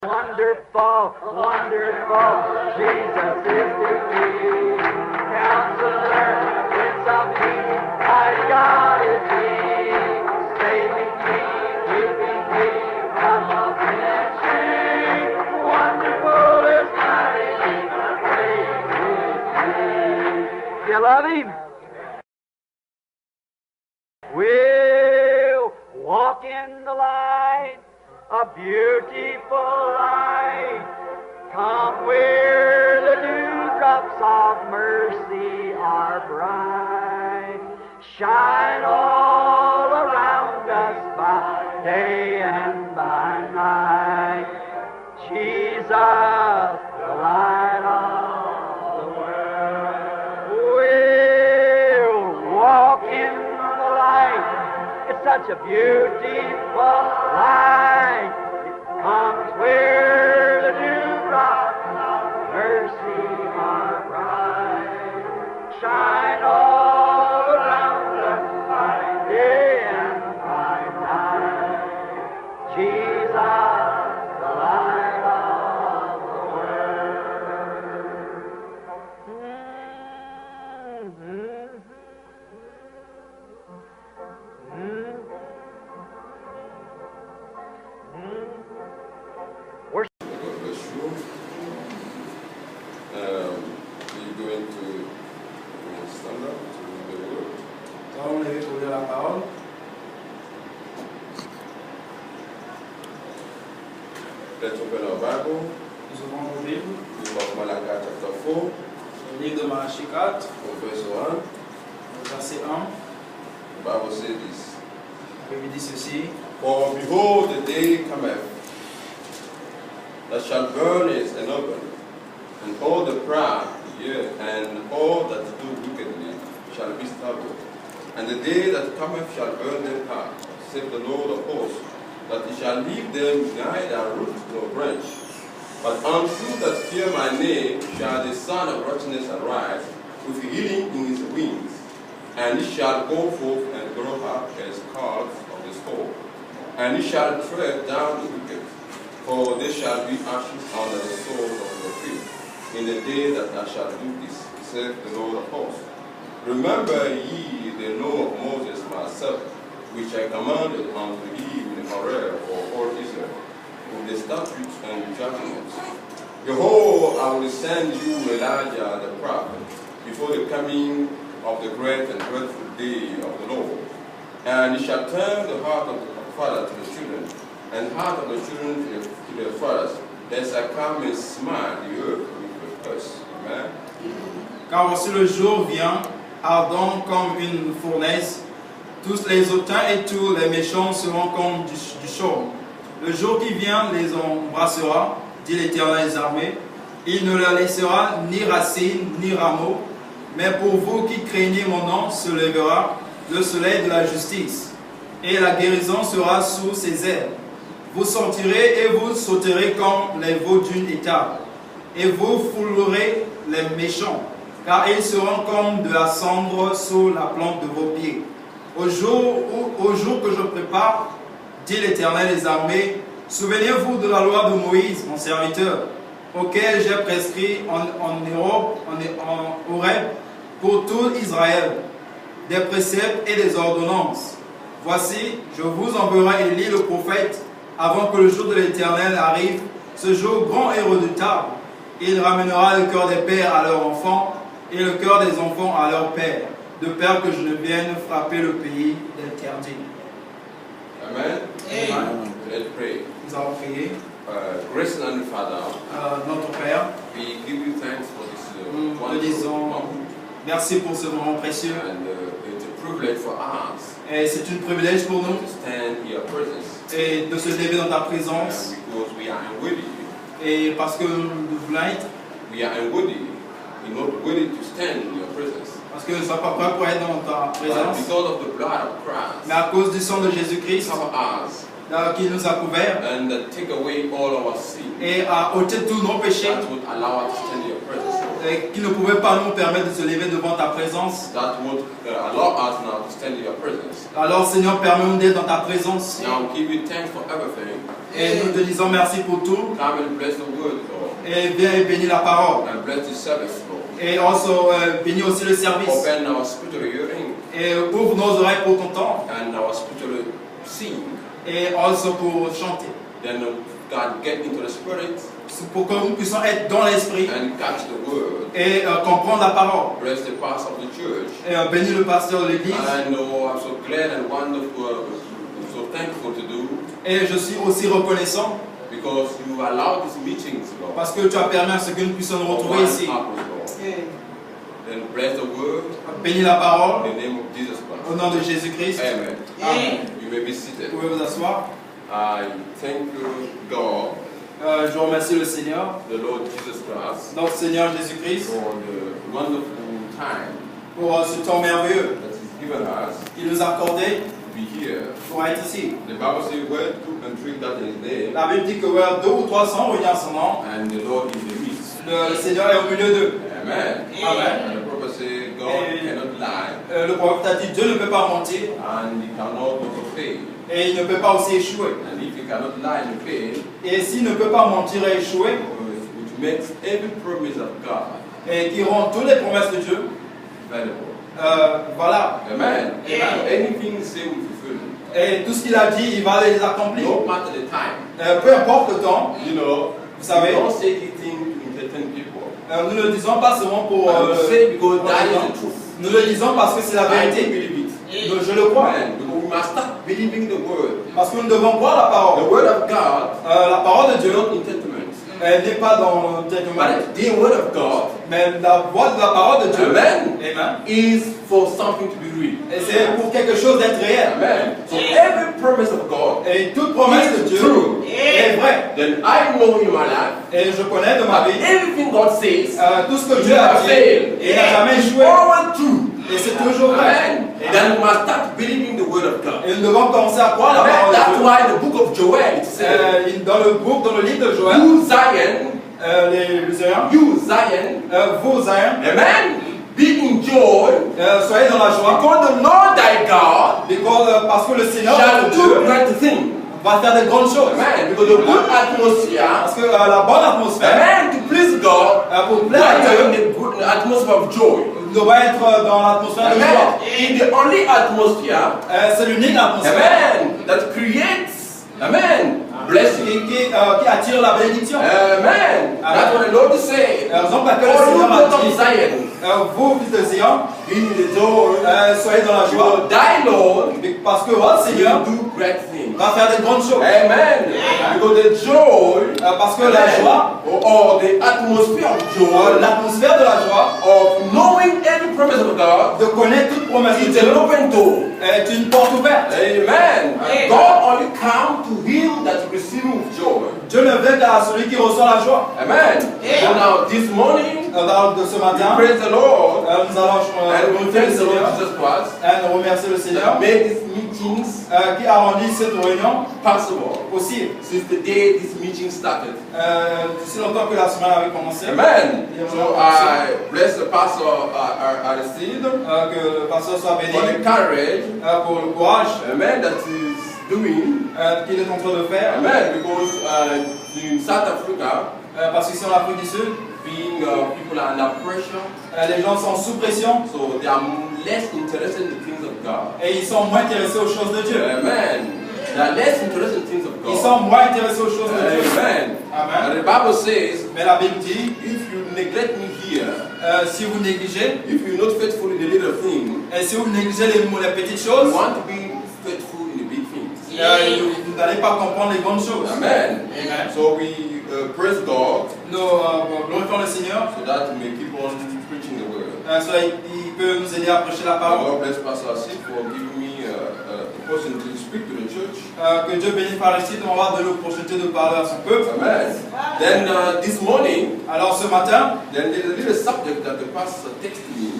Wonderful, wonderful, Jesus is to me. Counselor, Prince of Peace, mighty God is He. Saving me, keeping me from all sin and shame. Wonderful is my Redeemer, praise His name. You love Him? We'll walk in the light, a beautiful light. Come where the dewdrops of mercy are bright. Shine all around us by day and by night. Jesus, the light of the world. We'll walk in the light. It's such a beautiful light. It comes where the dewdrops of mercy are bright. Shine all around us by day and by night. Jesus, the light of the We're going to stand up to read the word. Allons lever pour lire la parole. Let's open our Bible. Nous ouvrons nos Bibles. Book of Malachi chapter 4, Le livre de Malachie 4, from verse 1. verset 1. The Bible says this. La Bible dit ceci. For behold, the day cometh that shall burn as an oven, and all the proud, yea, and all that do wickedly shall be stubbled. And the day that cometh shall burn them hard, saith the Lord of hosts, that he shall leave them neither root nor branch. But unto that fear my name shall the Son of Righteousness arise, with healing in his wings, and he shall go forth and grow up as calves of the stall. And he shall tread down the wicked, for they shall be ashes under the soles of your feet, in the day that I shall do this, saith the Lord of hosts. Remember ye the law of Moses my servant, which I commanded unto you in Horeb for all Israel, with the statutes and judgments. Behold, I will send you Elijah the prophet before the coming of the great and dreadful day of the Lord. And he shall turn the heart of the father to the children, and the heart of the children to their fathers, lest I come and smite the earth with a curse. Amen. Car voici le jour vient, ardent comme une fournaise. Tous les hautains et tous les méchants seront comme du chaume. Le jour qui vient les embrassera, dit l'Éternel des armées. Il ne leur laissera ni racines ni rameaux. Mais pour vous qui craignez mon nom se lèvera le soleil de la justice. Et la guérison sera sous ses ailes. Vous sortirez et vous sauterez comme les veaux d'une étable. Et vous foulerez les méchants, car ils seront comme de la cendre sous la plante de vos pieds. Au jour que je prépare, dit l'Éternel des armées, souvenez-vous de la loi de Moïse, mon serviteur, auquel j'ai prescrit en Horeb pour tout Israël, des préceptes et des ordonnances. Voici, je vous enverrai Élie le prophète, avant que le jour de l'Éternel arrive, ce jour grand et redoutable. Il ramènera le cœur des pères à leurs enfants et le cœur des enfants à leurs pères, de peur que je ne vienne frapper le pays interdit. Amen. Amen. Let's pray. Nous allons prier. Gracious and Father, Notre Père, we give you thanks for this nous te wonderful disons moment. merci pour ce moment précieux. And it's a privilege for us Et c'est un privilège pour nous to stand in your presence. et de se lever dans ta présence. Because we are unworthy. Et parce que nous voulons être, We are unworthy. We're not worthy to stand in your presence. parce que nous ne sommes pas prêts pour être dans ta But présence. because of the blood of Christ, Mais à cause du sang de Jésus-Christ cover us qui nous a couverts and take away all our sin. et a ôté tous nos péchés, That would allow us to stand in your presence. et qui ne pouvait pas nous permettre de se lever devant ta présence. That would allow us now to stand in your presence. Alors Seigneur, permets-nous d'être dans ta présence. Now we give you thanks for everything. Et nous te disons merci pour tout. Come and bless the word, Lord. Et viens et bénis la parole. And bless the service, Lord. Et also, bénis aussi le service. Open our spiritual hearing Et ouvre nos oreilles pour t'entendre. and our spiritual seeing. Et also pour chanter. Then God get into the spirit C'est pour que nous puissions être dans l'esprit and catch the word. et comprendre la parole. Bless the pastor of the church. Et bénis le pasteur de l'église. I know I'm so glad and wonderful, so thankful to do Et je suis aussi reconnaissant because you allow these meetings, Lord. parce que tu as permis à ce que nous puissions nous for retrouver one ici. purpose, Lord. Then bless the word Bénis la parole in the name of Jesus au Christ. nom de Jésus-Christ. Amen. Amen. You may be Vous seated. pouvez vous asseoir. I thank you, God, Je remercie le Seigneur, the Lord Jesus Christ, notre Seigneur Jésus-Christ, for the wonderful time pour ce temps merveilleux that He's given us qu'il nous a accordé to be here. pour être ici. The Bible says, where two and three that in His name, La Bible dit que ouais, 2 ou 3 sont réunis en son nom, and the Lord is in the midst. le Seigneur est au milieu d'eux. Amen. Amen. And the prophet says, God cannot lie, Le prophète a dit Dieu ne peut pas mentir and He cannot also fail. et il ne peut pas aussi échouer. And if He cannot lie and fail, Et s'il ne peut pas mentir et échouer, which makes every promise of God et qui rend toutes les promesses de Dieu, valuable. voilà. Amen. Amen. Anything He say will fulfill. Et tout ce qu'il a dit, il va les accomplir. No matter the time. Peu importe le temps, You know, vous savez, don't say anything to entertain people. nous ne le disons pas seulement pour... You say because that is the truth. nous le disons parce que c'est la I vérité. believe it. Je le crois. Amen. Because we must start believing the word. Parce que nous devons croire la The parole. word of God, La parole de Dieu, not entertainment. elle n'est pas dans quelques mots, But the word of God, mais la voix de la parole de Dieu, amen, Amen, is for something to be real. et c'est pour quelque chose d'être réel. Amen. So every promise of God Et toute promesse de is Dieu true. est vraie. Then I know in my life Et je connais de ma that vie everything God says tout ce que is Dieu a never dit, fail. et il n'a jamais It's échoué. always true. Et c'est toujours vrai. Amen. Then we must start believing the word of God. Et nous devons commencer à croire la Amen. parole That's de Dieu. why the book of Joel it says, Dans le livre de Joël, you Zion, les Luséens, you Zion, vous, Zion, amen, be in joy, soyez dans la joie, because the Lord thy God parce que le Seigneur, shall notre do Dieu, great things. va faire de grandes choses. Amen. Because the good atmosphere, Parce que la bonne atmosphère, amen, to please God, pour plaire à why in Dieu, the good atmosphere of joy. doit être dans l'atmosphère de joie. Amen. In the only atmosphere, C'est l'unique atmosphère amen, that creates, amen, blessing. qui attire la bénédiction. Amen. That's what the Lord is saying. Raison pour laquelle le All you Seigneur daughter a of dit, Zion, vous, fils de Zion, be in the joy, soyez dans la joie. because thy Lord Parce que votre Seigneur will do great things. va faire de grandes choses. Amen. Because the joy, Parce que la joie, or the atmosphere of joy, l'atmosphère de la joie, of knowing every promise of God, de connaître toute promesse de is Dieu, an open door. est une porte ouverte. Amen. God only comes to him that receives with joy. Dieu ne veut qu'à celui qui reçoit la joie. Amen. So now this morning, De ce matin, praise the Lord, nous allons and we glorifier thank le the Lord Seigneur Jesus Christ et nous remercier le Seigneur that made these meetings qui a rendu cette réunion possible possible. since the day this meeting started. Si longtemps que la semaine avait commencé, Amen. So I bless the pastor Aristide que le pasteur soit béni for the courage, pour le courage amen, that he's doing. qu'il est en train de faire. Amen. Because in South Africa, Parce qu'ici en Afrique du Sud, being people are under pressure, les gens sont sous pression so they are less interested in the things of God. et ils sont moins intéressés aux choses de Dieu. Amen. They are less interested in things of Ils God. sont moins intéressés aux choses de Dieu. Amen. Amen. And the Bible says, Mais la Bible dit, if you neglect me here, si vous négligez, if you're not faithful in the little thing, et si vous négligez les petites you choses, want to be faithful in the big things. vous n'allez pas comprendre les grandes choses. Amen. Amen. So we praise God Nous glorifions le Seigneur, so that we may keep on preaching the word. soit il peut nous aider à prêcher la parole. God bless Pastor Asif for giving me the opportunity to speak to the church. Que Dieu bénisse par ici, on va de l'opportunité de parler à son peuple. Amen. Then this morning, Alors ce matin, then there's a little subject that the pastor texted me.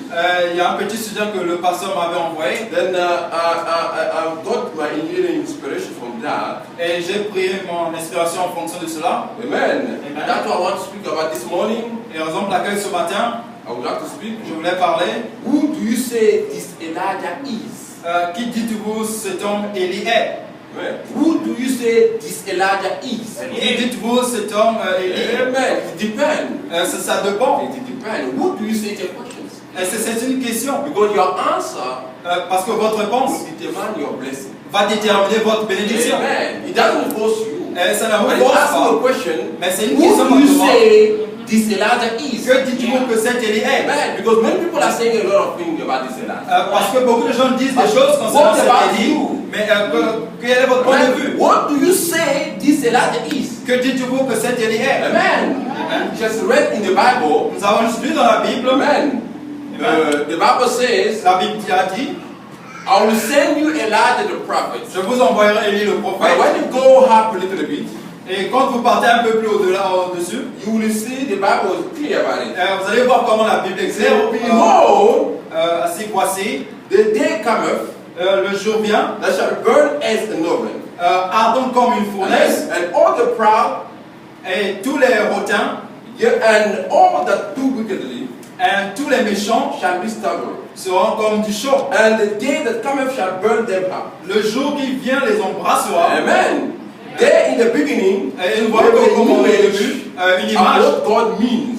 il y a un petit sujet que le pasteur m'avait envoyé Then I got my little inspiration from that. et j'ai pris mon inspiration en fonction de cela. Amen. Amen. That's what I want to speak about this morning. Et raison pour laquelle ce matin, I would like to speak. je voulais parler. Who do you say this Elijah is? Qui dites-vous cet homme Élie est? Amen. Who do you say this Elijah is? Qui dites-vous cet homme Élie? Amen. It depends. Ça dépend. It depends. Who do you say the questions? C'est une question. Because your answer Parce que votre réponse will determine your blessing. va déterminer votre bénédiction. Amen. It doesn't force you. Ça ne When vous you force ask pas. a question, Mais c'est une who question do you maintenant. say this Elijah is? Que dites-vous que cet Élie est? Amen. Because many people are saying a lot of things about this Elijah. Parce que beaucoup de gens disent des choses concernant What cet about Élie. you? Mais quel est votre point de vue? What do you say this Elijah is? Que dites-vous que cet Élie est? Amen. Just read in the Bible. Nous avons lu dans la Bible. Amen. The Bible says, La Bible a dit, I will send you Elijah the prophet. je vous envoyerai Élie le But prophète. when you go up a little bit, Et quand vous partez un peu plus au-dessus, you will see the Bible is clear about it. vous allez voir comment la Bible est claire. Behold, Ainsi voici, the day cometh le jour vient, that shall burn as an oven, ardent comme une fournaise, and all the proud, et tous les hautains, and all that do wickedly, et tous les méchants shall be stubborn. seront comme du chaux. And the day that cometh shall burn them up. Le jour qui vient les embrassera. Amen. There in the beginning, Et nous voyons comme au début une of image what God means.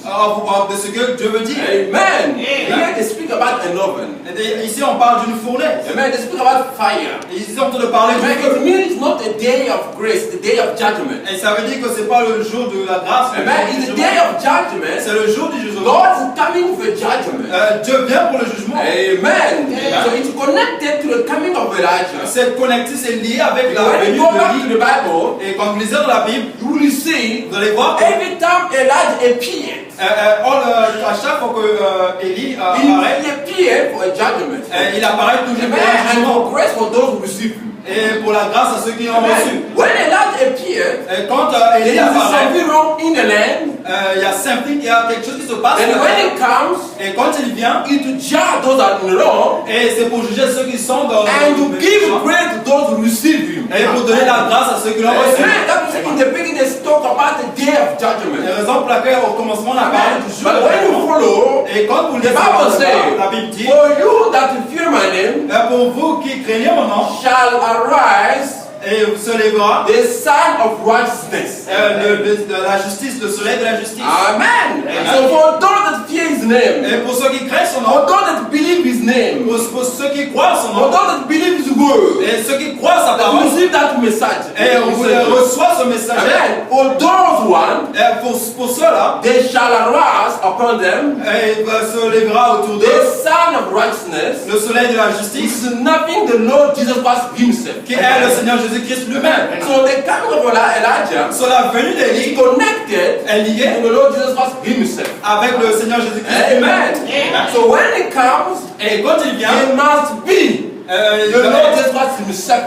de ce que Dieu veut dire. Amen. Here they speak about an oven. Et ici on parle d'une fournaise. Amen. They speak about fire. Et ici on entend parler du Amen. feu. It means it's not a day of grace, the day of judgment. Et ça veut dire que c'est pas le jour de la grâce. Amen. It's the day of judgment. C'est le jour du jugement. God is coming for judgment. Dieu vient pour le jugement. Amen. So it's connected to the coming of Elijah. C'est connecté, c'est lié avec la When venue you go back to de the Bible, Et quand vous lisez dans la Bible, you will see vous allez voir que every time Elijah appeared, à chaque fois que Élie apparaît, he appeared for a judgment. il apparaît toujours pour Amen. un And jugement. for grace for those who receive him. Et pour la grâce à ceux qui l'ont reçu. Amen. When Elijah appeared, Et quand there Élie is apparaît, something wrong in the land. il y a something, il y a quelque chose qui se passe. And when it comes, Et quand il vient, it to judge those that are in wrong et c'est pour juger ceux qui sont dans and to give grace to those who receive him. et pour donner la grâce à ceux qui l'ont reçu. Amen. That means in the beginning they talk about the day of judgment. La raison pour laquelle au commencement on a parlé Amen. du jour But when you follow, et quand vous the lisez Bible says, la Bible dit, for you that fear my name pour vous qui craignez mon nom, shall arise et se lèvera the sun of righteousness. de la justice, le soleil de la justice. Amen. So for those that fear his name, Et pour ceux qui craignent son for nom, those that believe his name, pour ceux qui croient son for nom, those that believe his word, et ceux qui croient sa that parole, receive that message. et on reçoit ce message. Amen. For those one, Et pour ceux-là, they shall arise upon them il se lèvera autour the d'eux sun of righteousness. le soleil de la This justice, is nothing the Lord Jesus Christ himself. qui est le Seigneur Jésus-Christ lui-même. So the coming of Elijah Sur la venue is d'Élie connected est liée to the Lord Jesus Christ himself. avec le Seigneur Jésus-Christ lui-même. Amen. So when it comes, Et quand il vient, it must be the Lord Jesus Christ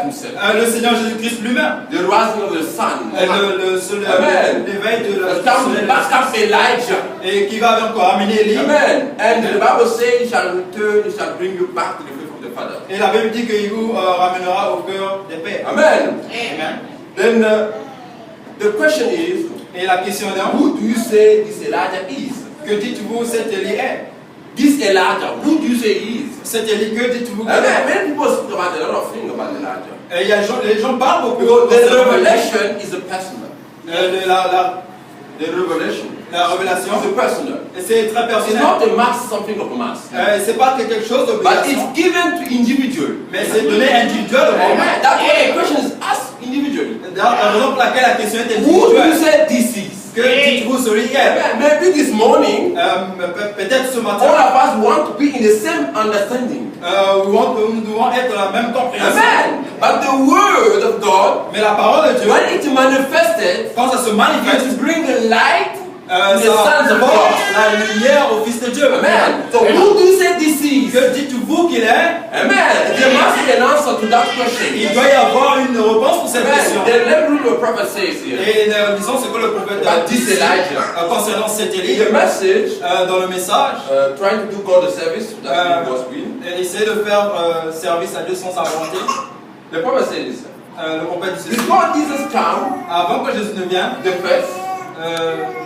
himself. le Seigneur Jésus-Christ lui-même. The rising of the sun. Amen. L'éveil de The la coming soleil back up Elijah. et qui va encore amener Élie. Amen. And the Bible says he shall return, he shall bring you back to the faith of the Father. Et la Bible dit qu'il vous ramènera au cœur des pères. Amen. Amen. Then the question is, Et la question est, who do you say this Elijah is? que dites-vous cet Élie est? This Elijah, who do you say he is? Cet Élie, que dites-vous qu'il Amen. est? Many people speak about a lot of things about Elijah. Et il y a les gens parlent beaucoup. Because the concernant Élie. revelation is a personal. The revelation La révélation, is a personal. et c'est très It's personnel. not a mass, something of a mass. C'est pas quelque chose But d'obligation, it's given to individual. mais c'est donné individuellement. Amen. That's why the question is asked individually. La raison pour laquelle la question est Who do you individuelle. say this is? Que dites-vous celui qui est? Amen. Maybe this morning, Peut-être ce all matin, of us want to be in the same understanding. nous devons être dans la même compréhension. Amen. But the word of God, Mais la parole de Dieu, when it manifested, quand ça se manifeste, it brings the light ça the sons of apporte God. la lumière au Fils de Dieu. Amen. So who do you say this is? Que dites-vous qu'il est? Amen. There must be an answer to that question. Il doit y avoir une réponse pour cette question. Amen. Then let me read what the prophet says here. Et disons ce que le prophète About dit this Elijah. concernant cet Élie. In the message, Dans le message, trying to do God a service that he was doing, essayer de faire service à Dieu sans sa volonté. the prophet says this. Le prophète dit ceci. Before Jesus came, Avant que Jésus ne vienne, the first,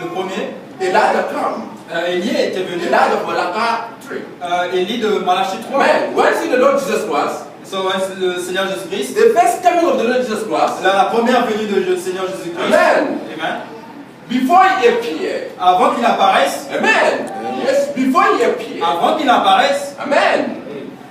le premier, Elijah came. Élie était venu. Elijah of Malachi 3. Élie de Malachie 3. Man, when see the Lord Jesus Christ, So, le Seigneur Jésus-Christ, the first coming of the Lord Jesus Christ, la première venue de Seigneur Jésus-Christ. Amen. Amen. Before he appeared, Avant qu'il apparaisse, amen. Yes, before he appeared, avant qu'il apparaisse, amen.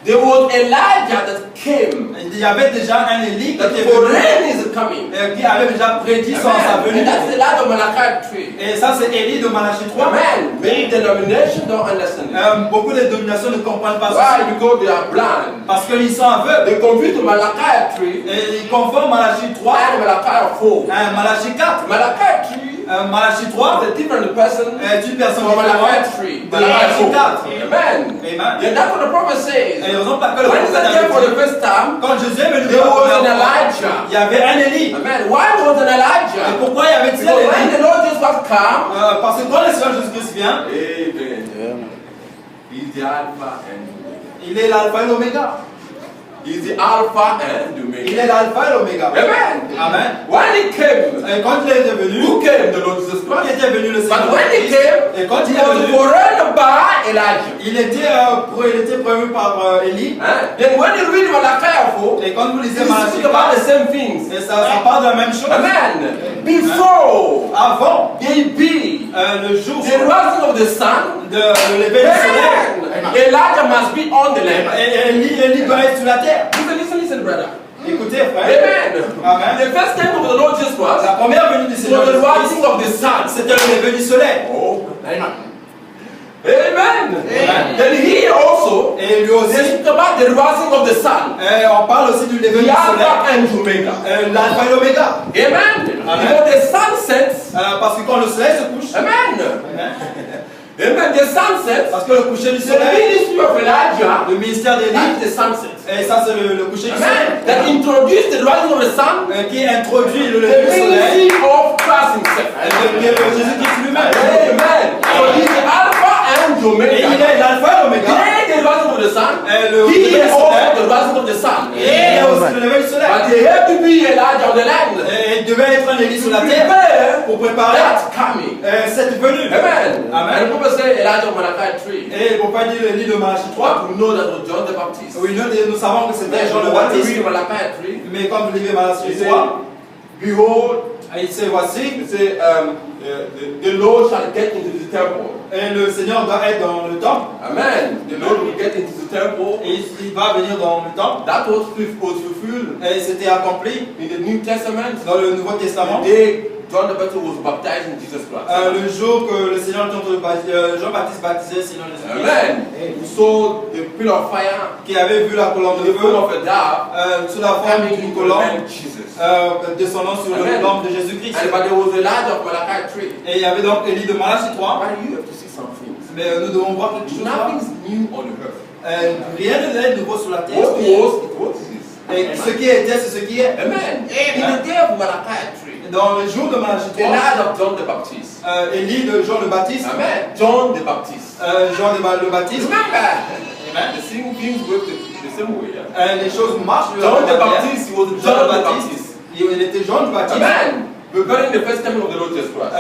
There was Elijah that came. il y avait déjà un Élie That qui for rain is coming. qui avait déjà prédit sa venue. And that's the light of Malachi 3. Et ça, c'est Élie de Malachie 3. Amen. Many denominations don't understand it. Beaucoup de dénominations ne comprennent pas Why? ça. Because they are blind. Parce qu'ils sont aveugles. They confuse Malachi 3 Et ils confondent Malachie 3 and Malachi 4. Malachie 4. Malachi 3 Malachie 3 is a different person est une personne from Malachi différente 3. de Malachie 4. Amen. Amen. Yeah, that's what the prophet says. Et raison pour laquelle When he came for the first time, quand Jésus est venu there pour was la an première fois, Elijah. il y avait un Élie. Amen. Why was an Et Elijah? pourquoi il y avait-il Because un when Élie? the Lord Jesus Christ come, Parce que quand le Seigneur Jésus-Christ vient, Amen. He's the Alpha and il est l'alpha et l'oméga. He's the Alpha and Il Omega. est l'alpha et l'oméga. Amen. Amen. When he came, Et quand il est venu, who came? The Lord Jesus qui Christ. était venu le Seigneur But when he Jésus-Christ, came, et quand he il est was venu, forerunner by Elijah. il était prévu par Élie. Then when you read Malachi 4, Et quand vous lisez you Malachie speak about the 4, same things. et ça parle de la même chose. Amen. Before Avant there be le jour the rising of the sun, de lever du soleil, then Elijah must be on the land. Élie doit être sur la terre. Listen, brother. Écoutez, frère. Amen. Amen. The first time of the Lord Jesus Christ La première venue du was Seigneur the Jésus-Christ, rising of the sun. c'était le lever du soleil. Oh, Amen. Amen. Then he also, Et lui they aussi, speak about the rising of the sun. on parle aussi du lever The du soleil, Alpha and Omega. l'alpha et l'oméga. Amen. Amen. Because the sun sets. Parce que quand le soleil se couche, Amen. Amen. Amen. The sun sets. Parce que le coucher du The soleil, ministry of Elijah, le ministère d'Élie, that is the sunset. et ça c'est le coucher du Amen. soleil, That introduced the rising of the sun, qui introduit le the lever du soleil, ministry of Christ himself. qui est Jésus-Christ lui-même. Amen. So he's the Alpha and Et il Omega. est l'alpha et l'oméga. Then the rising of the sun, Et le he lever is du soleil, also the rising of the sun. et il est aussi le lever du soleil. But they have to be Elijah on the land. Et il devait être un Élie sur la terre Prepare pour préparer that coming. cette venue. Amen. Amen. And people say Elijah Malachi 3. Et pour pas dire l'Élie de Malachie 3, But we know that was John the Baptist. oui, nous savons que c'était Jean le When we Baptiste. read Malachi 3, Mais quand vous lisez Malachie he said, 3, behold, il dit voici, he said, the Lord shall get into the temple. et le Seigneur doit être dans le temple. Amen. The Lord will get into the temple. Et il va venir dans le temple. That was fulfilled Et c'était accompli in the New Testament. dans le Nouveau Testament. The day John the Baptist was baptized in Jesus Christ. Le jour que le Seigneur Jean-Baptiste baptisait le Seigneur Jésus-Christ, Amen. We saw the pillar of fire, qui avait vu la colonne de the form feu of a dove, sous la forme coming d'une into the colonne man Jesus. descendant sur Amen. le lampe de Jésus-Christ. But there was Elijah of Malachi 3. Et il y avait donc Élie de Malachie 3. But you have to see some things. Mais nous devons voir quelque chose là. Nothing's new on earth. Rien ne est nouveau sur la terre. What was, it was this. Et ce qui était, c'est ce qui est. Amen. In the day of Malachi 3, Dans le jour de Malachie 3, Elijah of John the Baptist. Élie de Jean le Baptiste, Amen. John the Baptist. Jean le Baptiste, Remember, Amen. the same things work the same way. Yeah? Les choses marchent de la John the même manière. Baptist, he was Jean John le the Baptiste, Baptist. il était Jean le Baptiste. Amen. Preparing the first coming of the Lord Jesus Christ.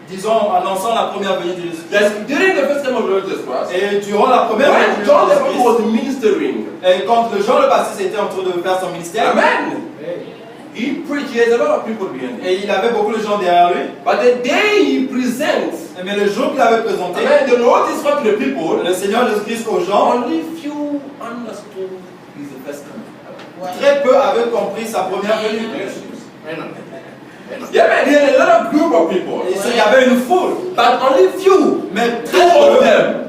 Disons, annonçant la première venue de Jésus-Christ. Yes, during the first coming of the Lord Jesus Christ, Et durant la première venue when de John the Baptist Jésus-Christ, was ministering, et quand Jean le Baptiste était en train de faire son ministère, amen, he preached. He has a lot of people behind him. et il avait beaucoup de gens derrière lui, But the day he presents, mais le jour qu'il avait présenté, amen, the Lord is what to the people. le Seigneur Jésus-Christ aux gens, Only few understood his first coming. très peu avaient compris sa première venue. Yeah, man, he had a lot of group of people. Et il y avait une foule, But only few, mais two très of peu, them,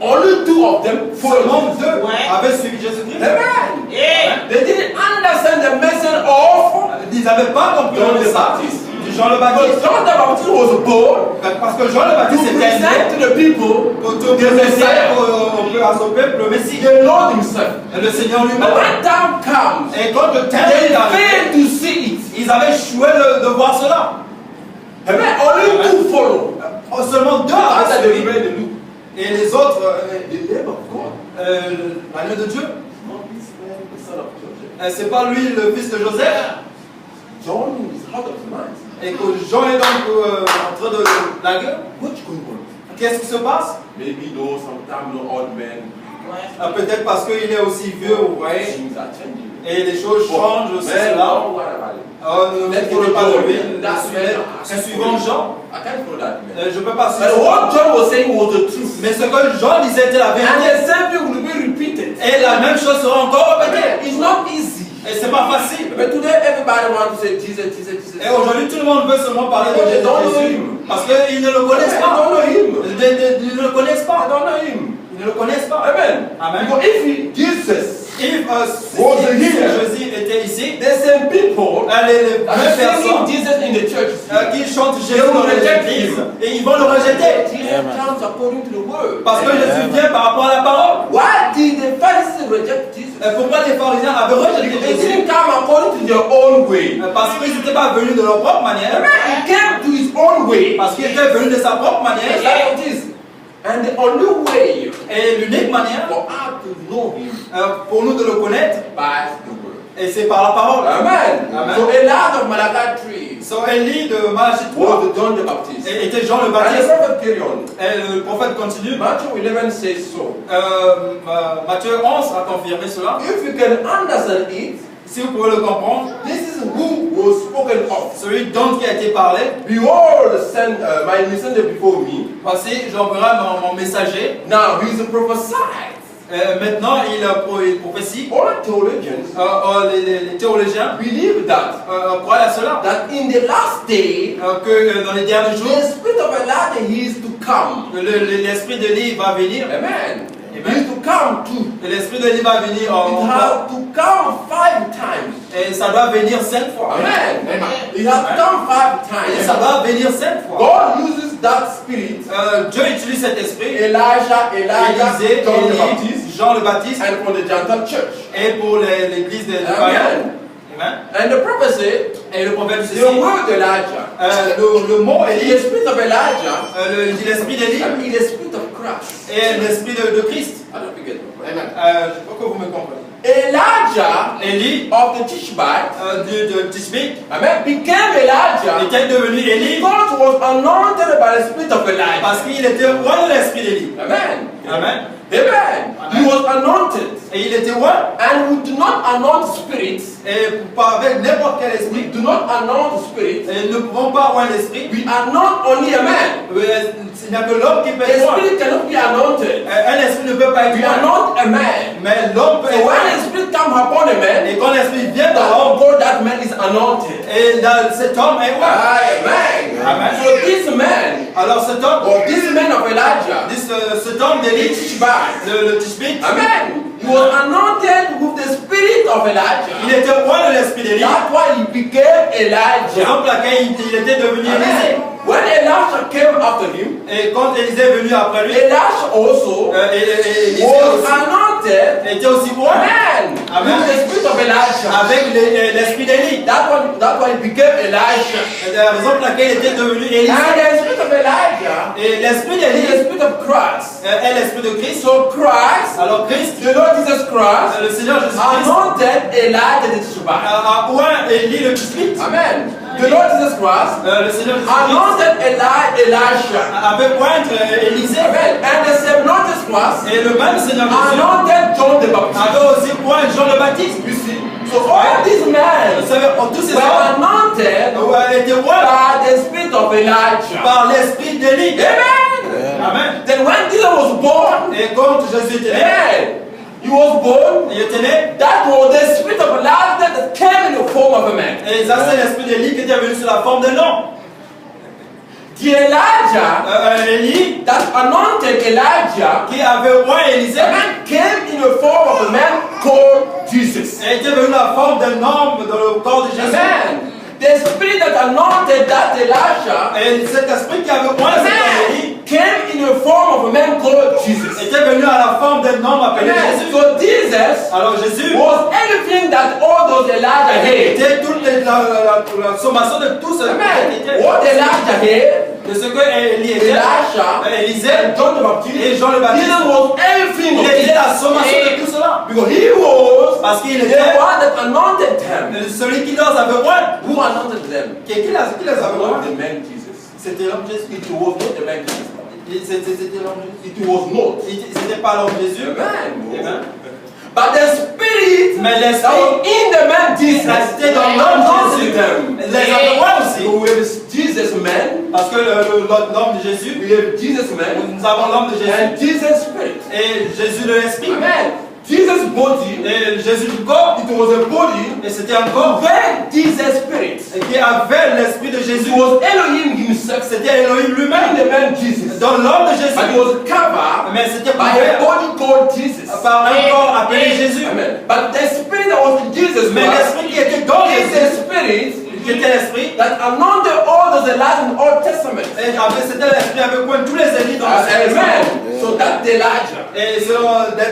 only two of them followed seulement him. deux avaient suivi Jésus-Christ. Amen. They didn't understand the message of Ils n'avaient pas compris John le the message Baptist. de Jean le Because Baptiste. John the Baptist was bold Parce que Jean le to Baptiste était present to the people pour the présenter Messiah, à son peuple le Messie, the Lord himself. le Seigneur But lui-même. when time comes, Et quand le temps they est arrivé, failed to see it. ils avaient échoué de voir cela. Amen. Only two follow. Seulement deux After avaient they suivi. read the Luke. Et les autres, The name of God. l'agneau de Dieu, Not this man, the son of Joseph. c'est pas lui le fils de Joseph. John is out of his mind. Et que Jean est donc en train de la gueule. What's going on? Qu'est-ce qui se passe? Maybe though sometimes no old men. Peut-être parce qu'il est aussi vieux, vous voyez. Things are changing. Et les choses changent aussi Man, cela. don't worry about it. Ne Let's vous get pas it lever. going. That's man. Suivant Jean. I can't follow that man. Je ne peux pas But suivre. what John was saying was the truth. Mais ce que Jean disait était la And vérité. the same thing will be repeated. Et la même chose sera encore répétée. It's not easy. Et c'est pas facile. But today everybody wants to say Jesus, Jesus, Jesus. Et aujourd'hui, tout le monde veut seulement parler de They Jésus. don't know him. Parce qu'ils ne le connaissent They pas. don't know him. Ils ne le connaissent I pas. don't know him. Ils ne le connaissent pas. Amen. Amen. Because if Jesus, If Was si here. Jésus était ici, the same people les are mêmes singing personnes Jesus in the church, qui chantent Jésus They will dans les reject églises, him. et ils vont le rejeter. Jesus comes according to the word. Parce que Jésus vient par rapport à la parole. Why did the Pharisees reject Jesus? Pourquoi les pharisiens avaient rejeté They Jésus? didn't come according to their own way. Parce qu'ils n'étaient pas venus de leur propre manière. He came to his own way. Parce qu'ils étaient venus de sa propre manière. That's how it is. And the only way Et l'unique manière for us to know him pour nous de le connaître, by the word. et c'est par la parole. Amen. Amen. So Elijah of Malachi 3 So Élie de Malachie 3 was the John the Baptist. était Jean le And the Baptiste. prophet carry on. Et le prophète continue. Matthew 11 says so. Matthieu 11 a confirmé cela. If you can understand it, Si vous pouvez le comprendre, this is who was spoken of. celui dont il a été parlé, Behold, my messenger before me. voici, j'enverrai mon messager. Now he is prophesied. Maintenant, il prophétie. All theologians Les théologiens believe that croient à cela. that in the last day, Que dans les derniers jours, the spirit of Elijah he is to come. l'esprit d'Élie va venir. Amen. He is to come too. Et l'esprit d'Élie va venir It encore. has to come 5 times. Et ça doit venir 5 fois. Amen. It has to come 5 Et ça times. va venir 5 fois. God uses that spirit. Dieu utilise cet esprit. Elijah, Élisée, John the Élie, Baptist, Jean le Baptiste, and for the Gentile church. et pour l'église des Amen. païens. Amen. And the prophecy, Et le prophète dit the ceci, word Elijah, le mot the Élie, spirit of Elijah, il dit l'esprit d'Élie and the spirit of Christ. et l'esprit de Christ. I don't forget. Je crois que vous me comprenez. Elijah Élie of the Tishbite, de Tishbite amen, became Elijah était devenu Élie because he was anointed by the spirit of Elijah. parce qu'il était roi de l'esprit d'Élie. Amen. Amen. Amen. He was anointed. Et il était roi. And we do not anoint spirits. Et pas avec n'importe quel We esprit. do not anoint spirits. Et nous ne pouvons pas avoir l'esprit. We anoint only a man. Il n'y a que l'homme qui peut A être roi. spirit cannot be anointed. Un esprit ne peut pas être We roi. anoint a man. Mais l'homme peut So être when roi. the spirit comes upon a man, Et quand l'esprit vient dans that l'homme, God, that man is anointed. et cet homme est roi. Amen. Amen. So this man, Alors cet homme, or this man of Elijah, cet homme d'Élie, the Tishbite, le Tishbite, amen, he was anointed with the spirit of il Elijah. était roi de l'esprit d'Élie. That's why he became Par Elijah. exemple, laquelle il était devenu Élisée. Amen. When Elisha came after him, Et quand Élisée est venu après lui, Elisha also Élisée was aussi anointed, était aussi roi amen, Amen. with the spirit of Elijah. avec l'esprit d'Élie. That's why he became Elisha. C'est la raison pour laquelle il était devenu And Élisée. the spirit of Elijah Et l'esprit is the d'Élie spirit of Christ. est l'esprit de Christ. So Christ, Alors Christ, the Lord Jesus Christ, le Seigneur Jésus-Christ, anointed Elijah the Tishbite. a oint Élie le Tishbite. Amen. The Lord Jesus Christ Le Seigneur Jésus-Christ anointed Elisha. avait oint Élisée. Amen. And the same Lord Jesus Christ Et le même Seigneur Jésus anointed John the Baptist. avait aussi oint Jean le Baptiste. You see? So all these Vous men savez, tous ces were hommes anointed étaient oints by the spirit of Elijah. par l'esprit d'Élie. Amen. Amen. Then when Jesus was born, Et quand Jésus était né, amen, he was born. il était né, That was the spirit of Elijah that came in the form of a man. et ça c'est l'esprit d'Élie qui était venu sous la forme d'un homme. The Elijah Élie that anointed Elijah, qui avait oint Élisée amen, came in the form of a man called Jesus. était venu la forme d'un homme dans le corps de Jésus. Amen. The spirit that anointed that Elijah, Et cet esprit qui avait oint cet homme Élie came in the form of a man called Jesus. était venu à la forme d'un homme appelé Amen. Jésus. So Jesus Alors Jésus was everything that all those Elijah had. était toute la sommation de tout ce Amen. qui était. What Elijah had, De ce que Élie était, Elisha, Élisée and John the Baptist, et Jean le Baptiste, Jesus was everything il of était la this. sommation de tout cela. Because he was Parce qu'il the était one that anointed them. celui qui les avait oints. Who anointed them? Qui les avait Not oints? the man Jesus. C'était l'homme Jésus. It was not the man Jesus. Il C'était l'homme de Jésus. It was not. C'était pas l'homme de Jésus. Amen. Amen. But the spirit Mais that l'esprit was in the man Jesus, restait dans l'homme de Jésus. them. Les avait aussi. So we have Jesus man, Parce que l'homme de Jésus, we have Jesus man, nous avons l'homme de Jésus and Jesus spirit. et Jésus de l'esprit. Amen. Jesus' body, Et Jésus du corps, it was a body et c'était un corps where Jesus spirit. et qui avait l'esprit de Jésus. It was Elohim himself, C'était Elohim in lui-même the man Jesus. dans l'homme de Jésus. But it was covered Mais c'était by a couvert body called Jesus. par un corps appelé Jésus. Amen. But the spirit that was in Jesus Mais l'esprit qui était dans is Jésus, the spirit qui était l'esprit, that anointed all those Elijah in the Old Testament. et c'était l'esprit avec quoi tous les élites dans le Amen. So that's Elijah. Et selon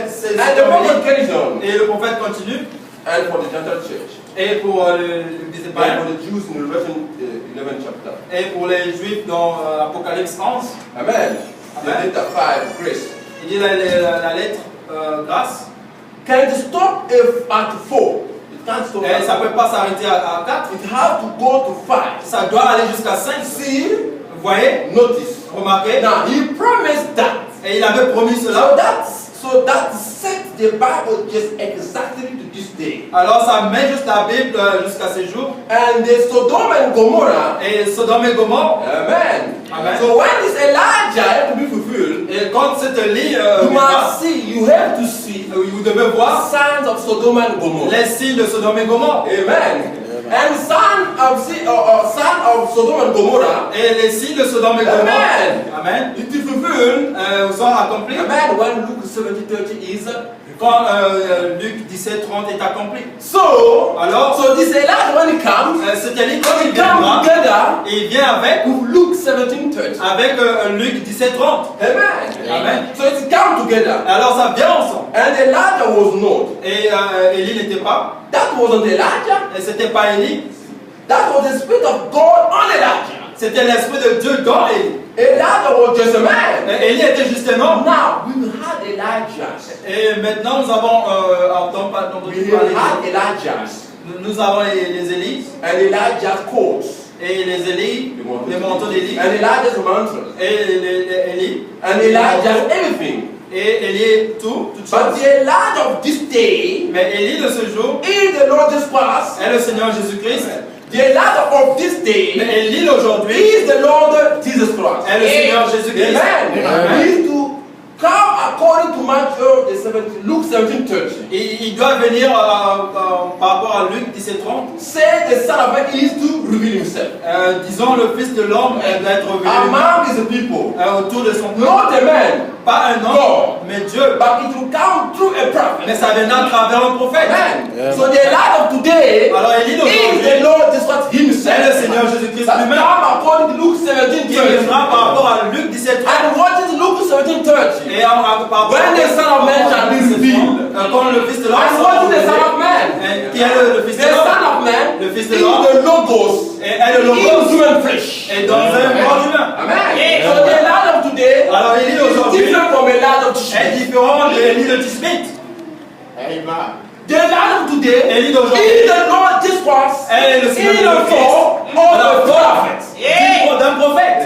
c'est And the prophet carries on. et le prophète continue. And for the Gentile church. Et pour les And païens, for the Jews in Revelation 11 chapter. et pour les juifs dans Apocalypse 11, Amen. The Amen. letter 5, grace. il dit la lettre grâce. Can it stop if at 4? It can't stop Et at ça ne 4. peut pas s'arrêter à 4. It has to go to 5. Ça doit aller jusqu'à 5. See, Vous voyez? notice. Remarquez? Now he promised that. Et il avait promis So cela. that set the Bible just exactly to this day. Alors ça met juste la Bible jusqu'à ces jours. And the Sodom and Gomorrah. Et Sodome et Gomorrhe. Amen. Amen. So when this Elijah had to be fulfilled, Et quand cette lit, you must see, you have to see vous devez voir signs of Sodom and Gomorrah. les signes de Sodome et Gomorre. Amen. And son of Sodom and Gomorrah, Et les signes de Sodome et Gomorre. Amen. Amen. it is fulfilled. Sont accomplis. Amen. When Luke 17:30 is. Quand Luc 17:30 est accompli. So this Elijah when he comes, Cet Élie, quand il he comes viendra, together il vient avec Luke 17:30. avec Luc 17:30. Amen. Amen. So it come together. Alors ça vient ensemble. And Elijah was not. Et Élie n'était pas. That wasn't Elijah. Et c'était pas Élie. That was the Spirit of God on Elijah. C'était l'esprit de Dieu dans Élie. Elijah was just a man. Élie était juste un homme. Now we had Elijah. Et maintenant nous avons entendu We parler. had Elijah. Nous avons les Élies And Elijah's coats. et les Élies, les manteaux d'Élie And Elijah's mantles. et les Élies And Elijah's everything. et Élie toutes But choses. the Elijah of this day Mais Élie de ce jour is the Lord Jesus Christ. est le Seigneur Jésus-Christ. The Elijah of this day Mais Élie d'aujourd'hui is the Lord Jesus Christ. est le Seigneur Jésus-Christ. Amen. He is to come according to Matthew 17, Luke 17:30. Il doit venir par rapport à Luc 17:30. Say the Son of Man is to reveal himself Disons le Fils de l'homme doit être revenu among his people. autour de son peuple. Not a man, Pas un homme, mais Dieu. but it will come through a prophet. Mais ça viendra à travers un prophète. Amen. So the Elijah of today Alors Élie is d'aujourd'hui the Lord Jesus Christ est le himself. Seigneur Jésus-Christ That lui-même. come according to Luke Qui 17:30. viendra par rapport à Luc 17:30. And what is Luke 17:30? Et par rapport When the Son of Man shall be revealed. Quand le Fils de l'homme And what is the Son of Man? Qui est le Fils The de Son l'homme? of Man Le Fils de is l'homme the Logos est le in Logos human flesh. et dans un corps humain. Amen. So the Elijah of today Alors Élie is aujourd'hui different from Elijah of est today. différent de Élie de Tisbit. Amen. The Elijah of today Élie d'aujourd'hui is the Lord Jesus Christ est le in Seigneur the form of the prophet. d'un prophète.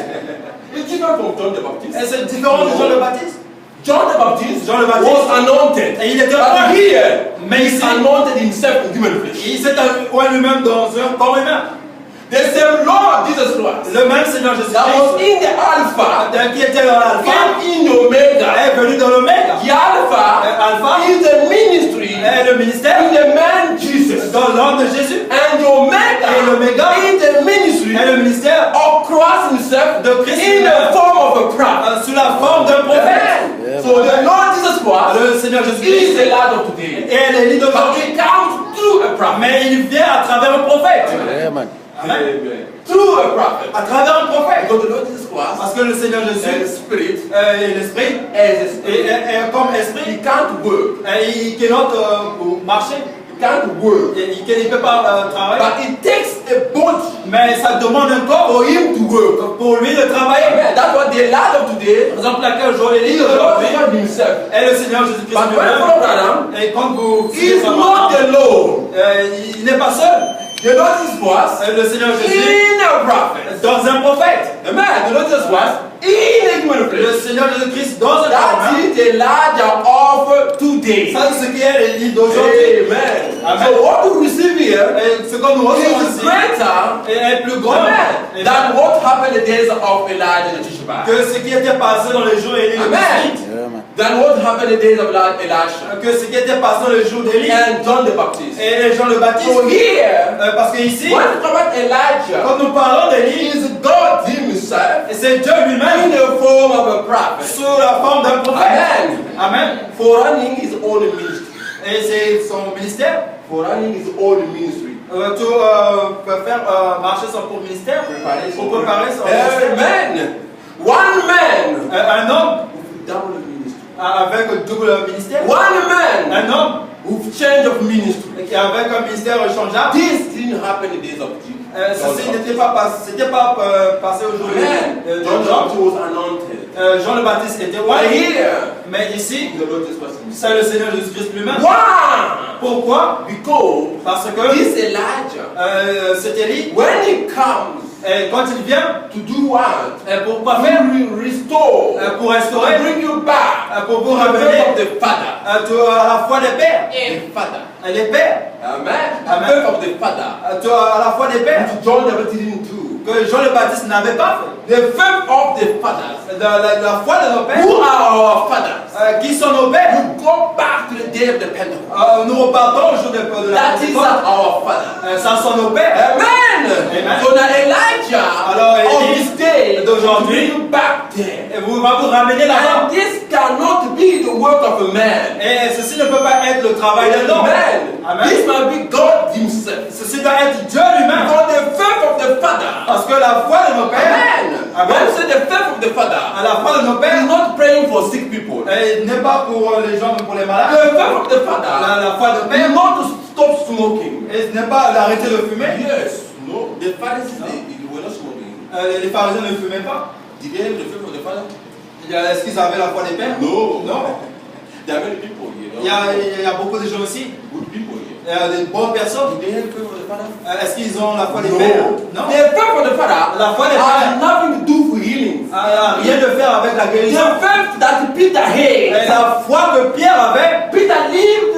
It's different from John the Baptist. Et c'est différent de Jean le Baptiste. John the Baptist Jean le Baptiste was anointed. et il était But roi. here, Mais he's ici, anointed himself in human flesh. il s'est roi lui-même dans un corps humain. The same Lord Jesus Christ Le même Seigneur that was Jésus-Christ in the Alpha qui était dans l'alpha came in the Omega. est venu dans l'oméga. The Alpha Alpha is the ministry est le ministère in the man Jesus. dans l'homme de Jésus. And the Omega Et l'Oméga is the ministry est le ministère of Christ himself de Christ in the form of a prophet. sous la forme d'un prophète. Amen. So the Lord Jesus Christ Le Seigneur is Jésus-Christ the Lord of today. est l'Élie But d'aujourd'hui. he comes through a prophet. Mais il vient à travers un prophète. Amen. Amen. Through a prophet. À travers un prophète. Because the Lord Jesus Christ Parce que le Seigneur and the Jésus Spirit est l'esprit as a spirit. et comme He esprit, can't work. il cannot marcher. He can't work. Il ne peut pas travailler. But it takes a body Mais ça demande un corps for him to work. pour lui de travailler. Amen. That's what the Lord of today Par exemple, laquelle jour l'Élie is the Lord d'aujourd'hui himself. est le Seigneur Jésus-Christ But when lui-même. Brother Branham Et quand vous is not alone, il n'est pas seul. the Lord Jesus Christ Le Seigneur Jésus in a prophet. dans un prophète. Amen. The Lord Jesus was in a human Le flesh. Seigneur Jésus-Christ dans un That corps. is Elijah of today. Ça, c'est ce qui est l'Élie d'aujourd'hui. Amen. Amen. So what we receive here Et ce qu'on nous reçoit is ici greater est plus grand than what happened in the days of Elijah and Tishba. que ce qui était passé dans les jours d'Élie le Amen. Prophète. Than what happened in the days of Elisha Que ce qui était passé dans les jours d'Élie and John the Baptist. et Jean le Baptiste. So here, Parce que ici, when we talk about Elijah, quand nous parlons d'Élie, is God himself c'est Dieu in lui-même the form of a prophet. sous la forme d'un prophète. Amen. Amen. For running his own ministry. Et c'est son ministère. For running his own ministry. Pour faire marcher son propre ministère. Pour préparer son ministère. Amen. One man Un homme with double ministry. avec un double ministère. One man Un homme with change of ministry. qui avec un ministère changeable. This didn't happen in the days of Jesus. Ceci n'était pas passé aujourd'hui. Amen. John the Baptist was anointed. Jean le Baptiste était But roi. here, Mais ici, the Lord Jesus was himself. c'est le Seigneur Jésus-Christ lui-même. Why? Pourquoi? Because Parce que this Elijah, cet Élie, when he comes quand il vient, to do what? pour quoi faire? Restore. Pour restaurer, Bring you back pour vous to the ramener faith of the Father. à la foi des pères. The Father. Les pères. Amen. The Amen. faith of the Father. À la foi des pères. Which John the Baptist didn't do. Que Jean le Baptiste n'avait pas fait. The faith of the fathers. La foi de nos pères. Who are our fathers? Qui sont nos pères? We go back to the day of the Pentecost. Nous repartons au jour de la That is Pentecôte. our father. Ça sont nos pères. Amen. Amen. So now Elijah Alors, of Élie this day d'aujourd'hui, bring you back there. Et vous va vous ramener là-bas. And this cannot be the work of a man. Et ceci ne peut pas être le travail d'un homme. Amen. This must be God himself. Ceci doit être Dieu lui-même. For the faith of the Father. Parce que la foi de nos pères, Amen. When you say the faith of the Father, à la foi de nos he's pères, not praying for sick people. n'est pas pour les gens, mais pour les malades. The faith of the Father La foi de is père, not to stop smoking. et ce n'est pas d'arrêter de fumer. Yes. No. The Pharisees, they were not smoking. Les pharisiens ne fumaient pas. Did they have the faith of the Father? Est-ce qu'ils avaient la foi des pères? No. Non. There are many people here. Il y a beaucoup de gens aussi. Good people here. Il y a des bonnes personnes. Do they have the faith of the Father? Est-ce qu'ils ont la foi des No. pères? Non. The faith of the Father La foi des has pères nothing to do with healing. n'a rien de faire avec la The guérison. faith that Peter Et had. la foi que Pierre avait, Peter lived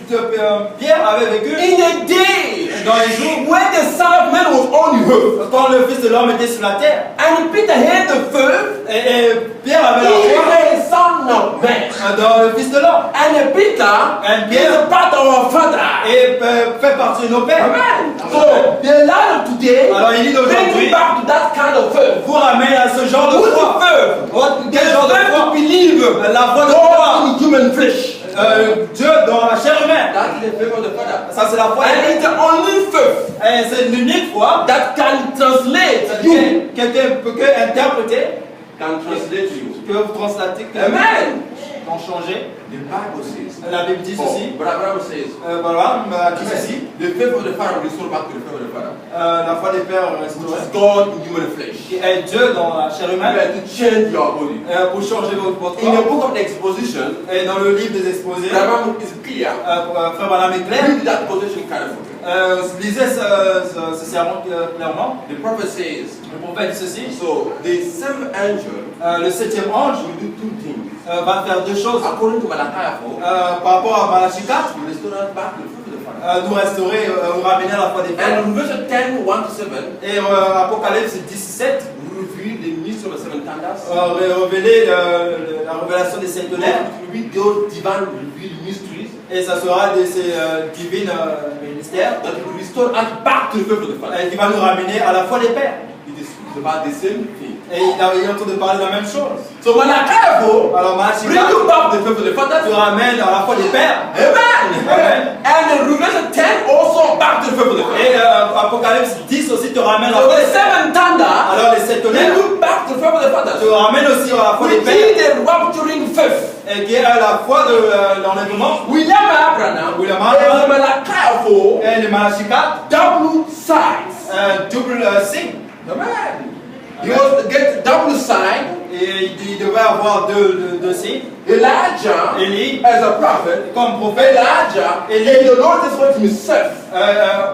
que Pierre avait vécu in a day dans les jours when the Son of Man was on the earth. quand le Fils de l'homme était sur la terre. And Peter had the faith Et Pierre avait la foi in the Son of Man. dans le Fils de l'homme. And Peter And is a part of our Father. Et fait partie de nos pères. Amen. So the Lord of today Alors il dit bring d'aujourd'hui, you back to that kind of faith. vous ramène à ce genre de What's foi. the faith? Quel genre de faith to foi? believe La foi de God foi. in human flesh. Dieu dans la chair humaine. That is the faith of the Father. Ça c'est la foi. And it's the only faith Et c'est l'unique foi that can translate you. que quelqu'un peut que interpréter, Can translate you. que vous translater, que Amen. vont changer. The Bible says. La Bible dit ceci. But the Bible says. Voilà, dit ceci. The faith of the Father will restore back to the faith of the Father. La foi des pères Which restaurée. is God in human flesh. Qui est Dieu dans la chair humaine. To change your body. Pour changer votre In the corps. book of the exposition, Et dans le livre des exposés, the Bible is clear. Frère Branham est clair. Read that position carefully. Lisez ce sermon clairement. The prophet says, Le prophète dit ceci. so the seventh angel Le septième ange will do two things. va faire deux choses. According to Malachi 4, Par rapport à Malachie 4, to restore us back to the faith of the Father. nous restaurer, nous ramener à la foi des pères. And in verse 10, 1 to 7, Et Apocalypse 17, we reveal the mystery of the seven thunders. révéler la révélation des sept tonnerres. It will be those divine revealed mysteries Et ça sera de ces divines ministères that will restore us back to the faith of the Father. qui va nous ramener à la foi des pères. It is about the same thing. Et il est en train de parler de la même chose. So Malachi 4, Alors Malachie bring 4, you back to the faith of the Father. tu ramènes à la foi des pères. Amen. Amen. And in Revelation 10 also back to the faith of the Father. Et Apocalypse 10 aussi te ramène à la So foi the des pères. seven thunder Alors les sept bring tonnerres you back to the faith of the Father. te ramènent aussi à la foi des Which pères. is the rapturing faith. Et qui est à la foi de l'enlèvement. William Abraham, William in Abraham. Malachi 4, Et les Malachie 4, double sides. double signe. Amen. He was to get double side. Et il devait avoir deux signes. Elijah, Élie, as a prophet, comme prophète, Elijah, and the Lord is with himself.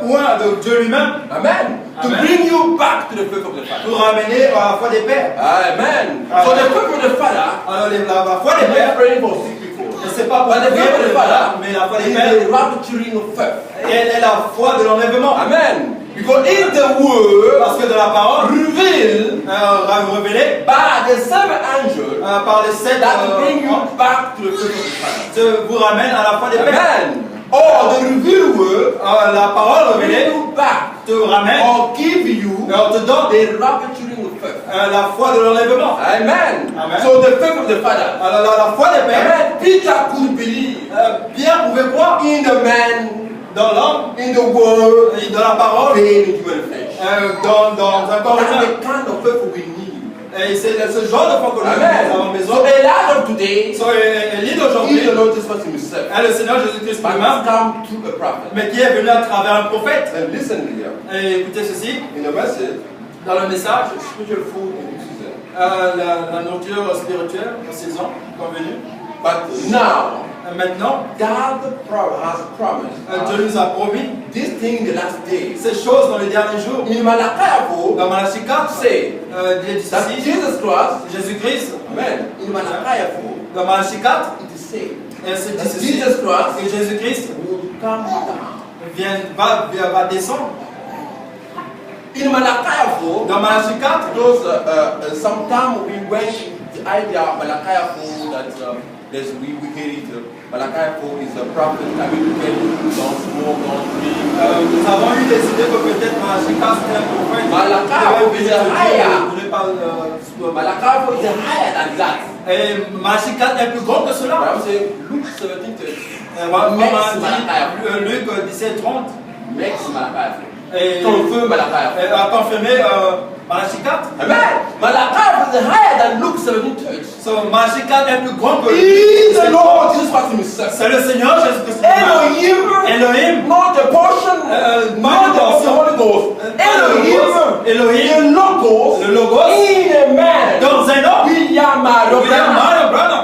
ou un de Dieu lui-même. Amen. To Amen. bring you back to the faith of the Father. Pour ramener à la foi des pères. Amen. Amen. So the faith of the Father, Alors la foi des I'm pères, not praying for sick people. c'est pas pour But the prier faith pour of les the Father malades, mais la foi des is pères, the rapturing of faith. elle est la foi de l'enlèvement. Amen. Because if the word Parce que de la parole, revealed révélée by the seven angels par les sept that will bring you anges, back to the faith of the Father. vous ramène à la foi des pères. Amen. Or the revealed word La parole bring révélée you back te ramène, or give you on te donne the rapturing of faith. la foi de l'enlèvement. Amen. Amen. So the faith of the Father. Alors la foi des pères, Amen. Peter could believe Pierre pouvait croire in the man, dans l'homme, in the word, et dans la parole, veiled in human flesh. dans un corps That's humain. the kind of faith we need. Et c'est ce genre de foi que nous avons Amen. besoin. So Elijah today, So, Élie he d'aujourd'hui the Lord Jesus himself, est le Seigneur Jésus-Christ but lui-même, has come to a prophet. mais qui est venu à travers un prophète. And listen here, Et écoutez ceci, in the message, dans le message, spiritual food in this season. la nourriture spirituelle en saison convenue. But now, Maintenant, God has promised Dieu nous a promis this thing in the last days. ces choses dans les derniers jours. In Malachi, Dans Malachie 4, say il est dit that ceci, Jesus Christ, Jésus-Christ, amen, in Malachi, dans Malachie 4, it is said il se dit that ceci, Jesus Christ que Jésus-Christ will come down. va descendre. In Malachi, Dans Malachie 4, because sometimes we went the idea of Malachi that we hear it. Malachi is a prophet coming to tell you don't smoke, don't drink. nous avons eu des idées que peut-être Malachie 4 c'était un prophète. Malachie is higher. Vous voulez pas, Malachi is higher than that. Et Malachie 4 est plus grand que cela. Bible says Luke 17:30 Maman makes dit, Malachi. Luc 17:30, Makes Malachi. et Confirm Malachi. a confirmé Malachie 4. Amen. Malachi is higher than Luke 17:30. So, Malachie 4 est plus grand que He is the Lord Jesus Christ himself. C'est le Seigneur Jésus-Christ. Elohim, Elohim, not the portion, not the Holy Ghost. Elohim, Elohim, the Logos, le Logos, in a man. dans un homme. William William Marlowe, brother.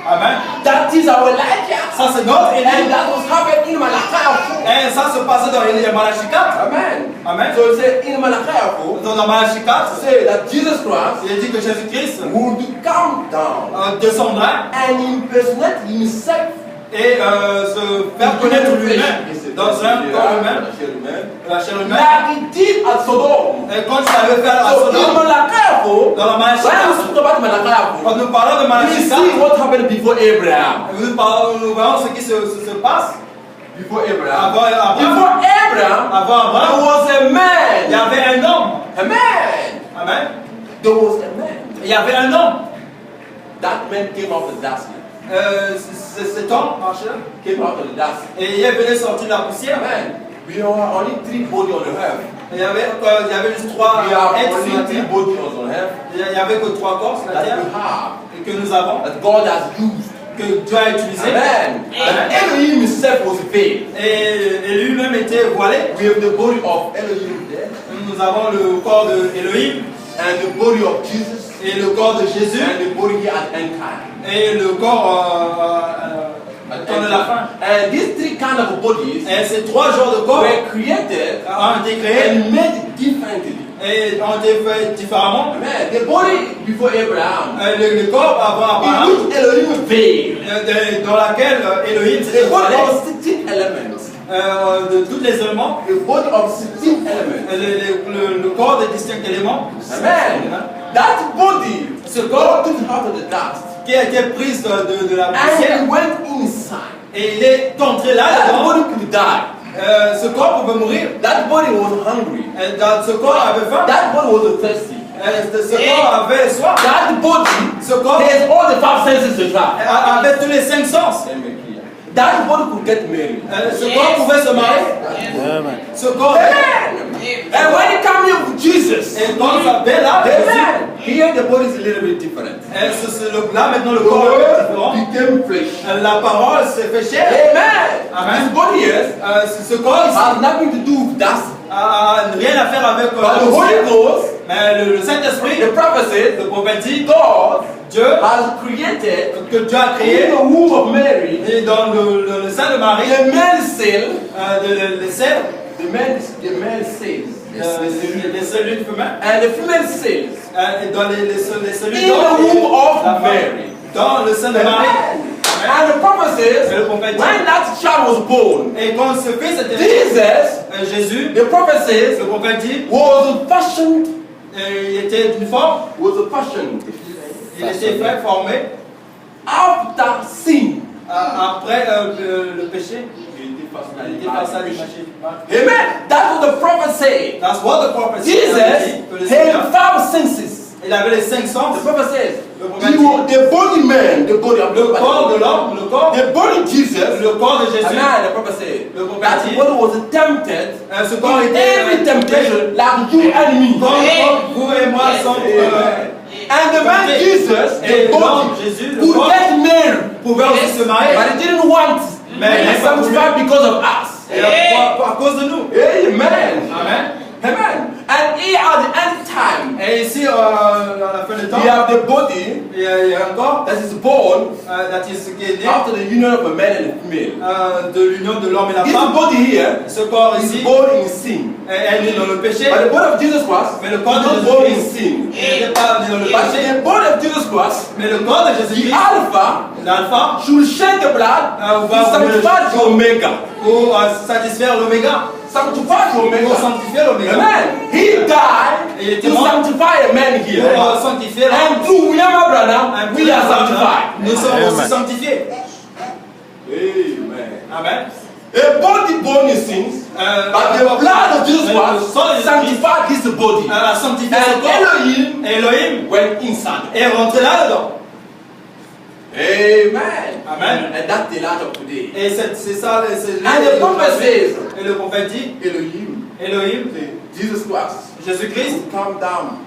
Amen. That is our Elijah. Ça c'est notre And Élie. that was happened in Malachi. Et ça se passait dans Malachie 4. Amen. Amen. So it says in Malachi, Dans Malachie 4, say that Jesus Christ il est dit que Jésus-Christ would come down descendra and impersonate himself et se faire connaître lui-même dans un corps humain, la chair humaine. like he did at Sodom. Et quand il savait faire à So in Sodome, Malachi, dans la Malachie when 4, we speak about Malachi, quand nous parlons de we Malachie 4, see what happened before Abraham. nous voyons ce qui se passe Before Abraham. avant Abraham. Before Abraham, Avant there Abraham, was a il y man. avait un homme. A man. Amen. There was a man. Il y avait un homme. That man came out of the dust. Cet homme marchait Came out of the dust. et il est venu sortir de la poussière. Amen. We have only 3 bodies on the earth. Il y avait juste 3 We have êtres sur la only 3 terre. bodies on the earth Il n'y avait que 3 corps sur la that terre we have, et que nous avons, that God has used. que Dieu a utilisé. Amen. And Elohim himself was veiled. Et lui-même était voilé. We have the body of Elohim there, Nous avons le corps de Elohim and the body of Jesus, et le corps de Jésus and the body here at end time. et le corps At temps end de la time. fin. And these 3 kind of bodies Et ces 3 genres de corps were created ont été créés and made differently. et ont été faits différemment. Amen. The body before Abraham, Le corps avant in Abraham, which Elohim veiled. dans laquelle Elohim The s'était body voilé, of 16 elements. de tous les éléments, The body of 16 elements. le corps des distincts éléments. Amen. That body, Ce God corps took it out of the dust, qui a été pris de la and poussière he went inside. et il est entré là That dedans. body could die. Ce corps pouvait mourir. That body was hungry. Ce corps avait faim. That body was thirsty. Ce corps avait soif. That body Ce corps has all the 5 senses to try. avait tous les 5 sens. That body could get married. Ce corps pouvait se marier. Ce corps. And when he came here with Jesus, Et quand ça vient là, amen, here the body is a little bit different. là maintenant le corps est différent. Became flesh. La parole s'est fait chair. Amen. Amen. This body here Ce corps ici has nothing to do with that. a rien à faire avec But the Holy Ghost, mais le Saint-Esprit, the prophet le prophète dit, God Dieu has created que Dieu a in créé the womb of Mary et dans le sein de Marie, a male cell, le sel, the man says, les cellules femelles. and the female says, Et dans les cellules in the womb of la femme, Mary. dans le sein de Marie. And the prophet says, Et le prophète dit, when that child was born, et quand ce fils était Jesus, Jésus, the prophet says, le prophète dit, was fashioned, il était d'une forme, il était fait, formé, after sin. après le péché. Il était passé à l'image. Amen. That's what the prophet said. That's what the prophet said. Jesus had 5 senses. Il avait les 5 sens. The prophet says, Le prophète he dit, was the body man, the body of le corps de l'homme, le corps, the body Jesus. le corps de Jésus. Amen. The prophet said, Le prophète that dit, body was tempted ce corps in était every temptation like you and me. comme vous et moi sommes. And the man Jesus, Et the l'homme, body, Jésus, le could corps, get married, pouvait aussi se marier. but he didn't want to Mais be il n'a pas voulu. sanctified because of us. Et à cause de nous. Amen. Amen. Amen. And here at the end time, Et ici, à la fin du temps, we have the body il y a un corps that is born that is qui est né after the union of a man and a female. de l'union de l'homme et la This femme. body here Ce corps is ici born in sin. est né dans le péché. But the body of Jesus Christ Mais le is corps de not born in Jésus-Christ sin. n'est pas né dans le But péché. the body of Jesus Christ, Mais le corps de the Jésus-Christ, Alpha, l'alpha, should shed the blood va to sanctify the Omega. pour satisfaire l'oméga, Sanctify the pour Omega. sanctifier l'oméga. Amen. He died Il était to mort sanctify a man here. pour sanctifier l'homme. And through William Abraham, we are sanctified. Nous sommes aussi sanctifiés. Amen. Amen. A body born in sins, but the blood of Jesus Christ sanctified his body. A sanctifié ce And corps. Elohim Et Elohim went inside. est rentré là-dedans. Amen. Amen. And that's the light of today. Et c'est ça, c'est And the prophet says, et le prophète dit, Elohim, Elohim, Jesus Christ, Jésus-Christ, will come down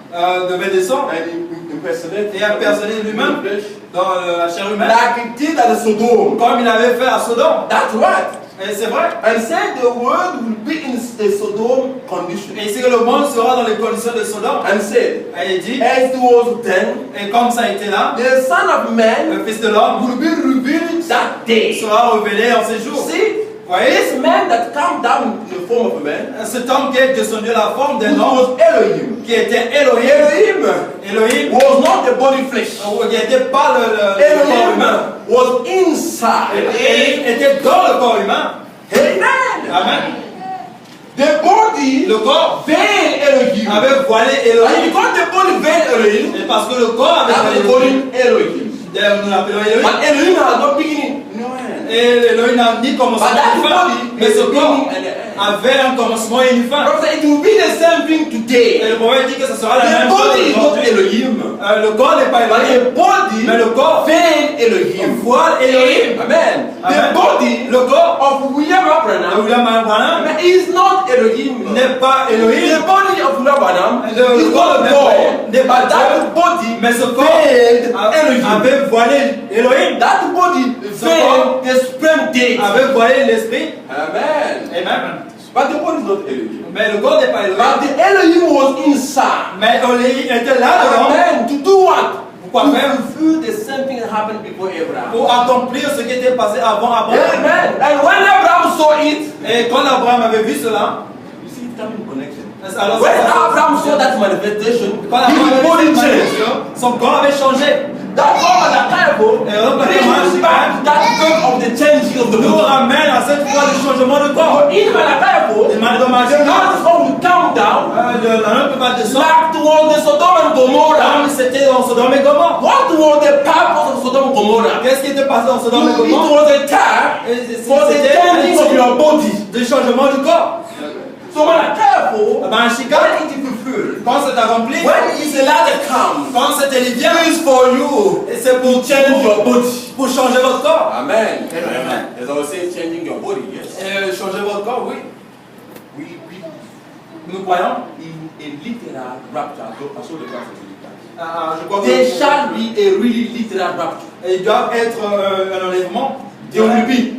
devait descendre and impersonate et impersoner lui-même flesh dans la chair humaine, like he did at the Sodom. comme il avait fait à Sodome. That's right. Et c'est vrai. And said the world will be in a Sodom condition. Et ici que le monde sera dans les conditions de Sodome. And said, Et il dit, as it was then, et comme ça a été là, the Son of Man le Fils de l'homme will be revealed that day. sera révélé en ces jours. See, Voyez, this man that came down in the form of a man, cet homme qui est descendu à la forme d'un who homme, was Elohim. qui était Elohim. Elohim Was not the body flesh. qui n'était pas le corps Elohim humain. was inside. Elohim était dans le corps humain. Amen. Amen. The body Le corps veiled Elohim. avait voilé And Elohim. because the body veiled Elohim, Et parce que le corps avait that's voilé the Elohim. body Elohim. Nous l'appelons Elohim. But Elohim has no beginning, no end. Et Elohim n'a ni commencement But that ni fin. body Mais ce is a corps beginning and an end. avait un commencement et une fin. Prophet said it will be the same thing Et today. le prophète dit que ce sera la The même chose body is not aujourd'hui. Elohim, Le corps n'est pas but Elohim. the body Mais le corps veiled Elohim. voile Elohim. Amen. Amen. The body Le corps of William de Abraham William Abraham is not Elohim. n'est pas The Elohim. body of William Abraham Le is corps not de God. n'est pas But that Dieu. body Mais ce corps veiled Elohim. avait voilé Elohim. That body veiled the supreme deity. Avait voilé l'esprit. Amen. Amen. But the body is not Elohim. Mais le corps n'est pas But Elohim. the Elohim was inside. Mais Elohim était là-dedans. Amen. To do what? Pourquoi To faire? fulfill the same thing that happened before Abraham. Pour accomplir ce qui était passé avant Abraham. Amen. And when Abraham saw it, Et quand Abraham avait vu cela, you see it coming in connection. alors When Abraham saw that manifestation, quand his Abraham body avait vu cette changed. manifestation, son corps avait changé. That God at that time, brings back that fact of the changing of the Nous body. ramène à cette fois le changement de corps. In Malachi, Et dans ma the Lord's God will come down la lampe va descendre. back towards the Sodom and Gomorrah. Comme c'était dans Sodome et Gomorrhe. What was the purpose of Sodom and Gomorrah? Qu'est-ce qui était passé dans Sodome et It Gomorre? was a time for the C'était changing of your body. le changement du corps. So Malachi, Ben, Chicago, when it is fulfilled, quand c'est accompli, when is the light comes, quand c'était les biens, it is for you et c'est pour change your body. pour changer votre corps. Amen. Amen. There's also changing your body, yes. Et changer votre corps, oui. We Nous croyons. in a literal rapture. I saw the graph. Je crois que There shall be a really literal rapture. il doit être un enlèvement. There will be.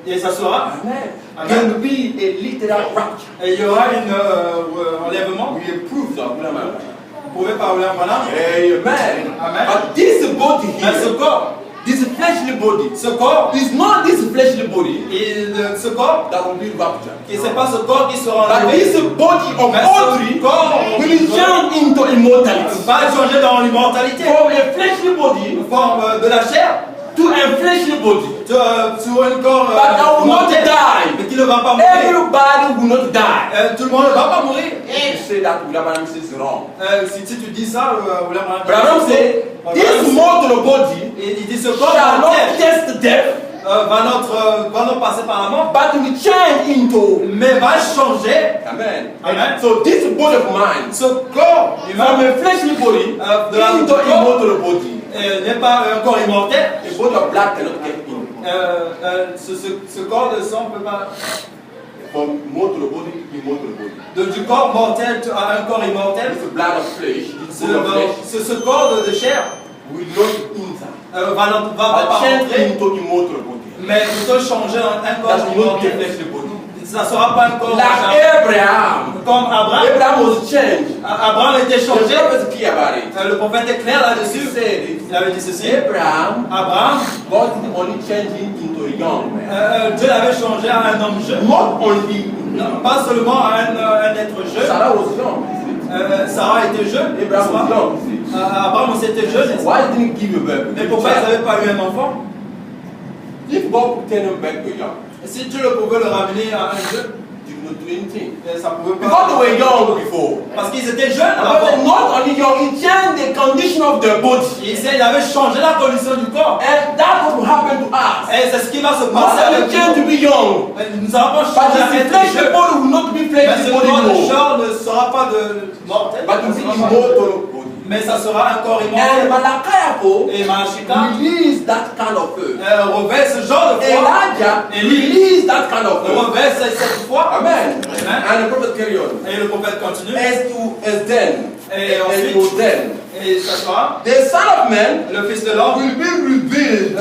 Et ça sera. Amen. Amen. There will be a literal rapture. Et il y aura un enlèvement. We approve that. Prouvé par William Branham. Amen. Amen. But this body Mais ce here, corps, this fleshly body Ce corps, is not this fleshly body ce corps, that will be raptured. et c'est pas ce corps qui sera But enlevé. this body of Mais body ce corps will change into immortality. va changer dans l'immortalité. From a fleshly body Forme de la chair to a fleshly body. sur un corps But I will not mortel, die. mais qui ne va pas mourir. Everybody will not die. Tout le monde ne va pas mourir. If you say that, William Branham says wrong. Si tu dis ça, William Branham says, this mortal body il dit ce corps shall not mortel taste death, va non passer par la mort, but will change into. mais va changer. Amen. Amen. So this body of mine, Ce corps from humain a fleshly body into immortal body. n'est pas un corps immortel. A body of blood cannot get in. Ce corps de sang ne peut pas. From mortal body to immortal body. Du corps mortel à un corps immortel, This blood of flesh, this body of flesh, ce corps de chair will not enter. va Change entrer, into immortal body. mais plutôt changer en un corps That will not be a immortel. fleshly body. Ça ne sera pas un corps Like de chair. Abraham. Comme Abraham. Abraham was changed. Abraham était The changé. prophet is clear about it. Le prophète est clair He là-dessus. said it. Il avait dit ceci. Abraham, Abraham, God didn't only change him into a young man. Dieu l'avait changé à un homme jeune. Not only Non, pas seulement à un être jeune. Sarah was young, isn't it? Sarah était jeune. Abraham was n'est-ce pas? young, isn't it? Abraham aussi était jeune. n'est-ce pas? Why didn't he give a birth? Mais pourquoi ils n'avaient pas eu un enfant? If God could turn him back to young, Si Dieu le pouvait le ramener à un jeune, he would not do anything. ça pouvait pas. Because they were young before. Parce qu'ils étaient jeunes But avant. not only young, he changed the condition of their body. Il avait changé la condition du corps. And that's what will happen to us. Et c'est ce qui va se Not passer only avec change to nous. be young, Nous avons but changé à the être fleshly jeunes. body will not be Mais fleshly ce body corps de anymore. chair ne sera pas de mortel. But it will be immortal body. Mais ça sera un corps And immortel. Malachi Et Malachika release that kind of faith. revêt ce genre de foi. Elijah Élie release that kind of faith. revêt cette foi. Amen. Amen. And the prophet carry on. Et le prophète continue. As then, Et as ensuite, was then, et ça sera, the Son of Man le Fils de l'homme will be revealed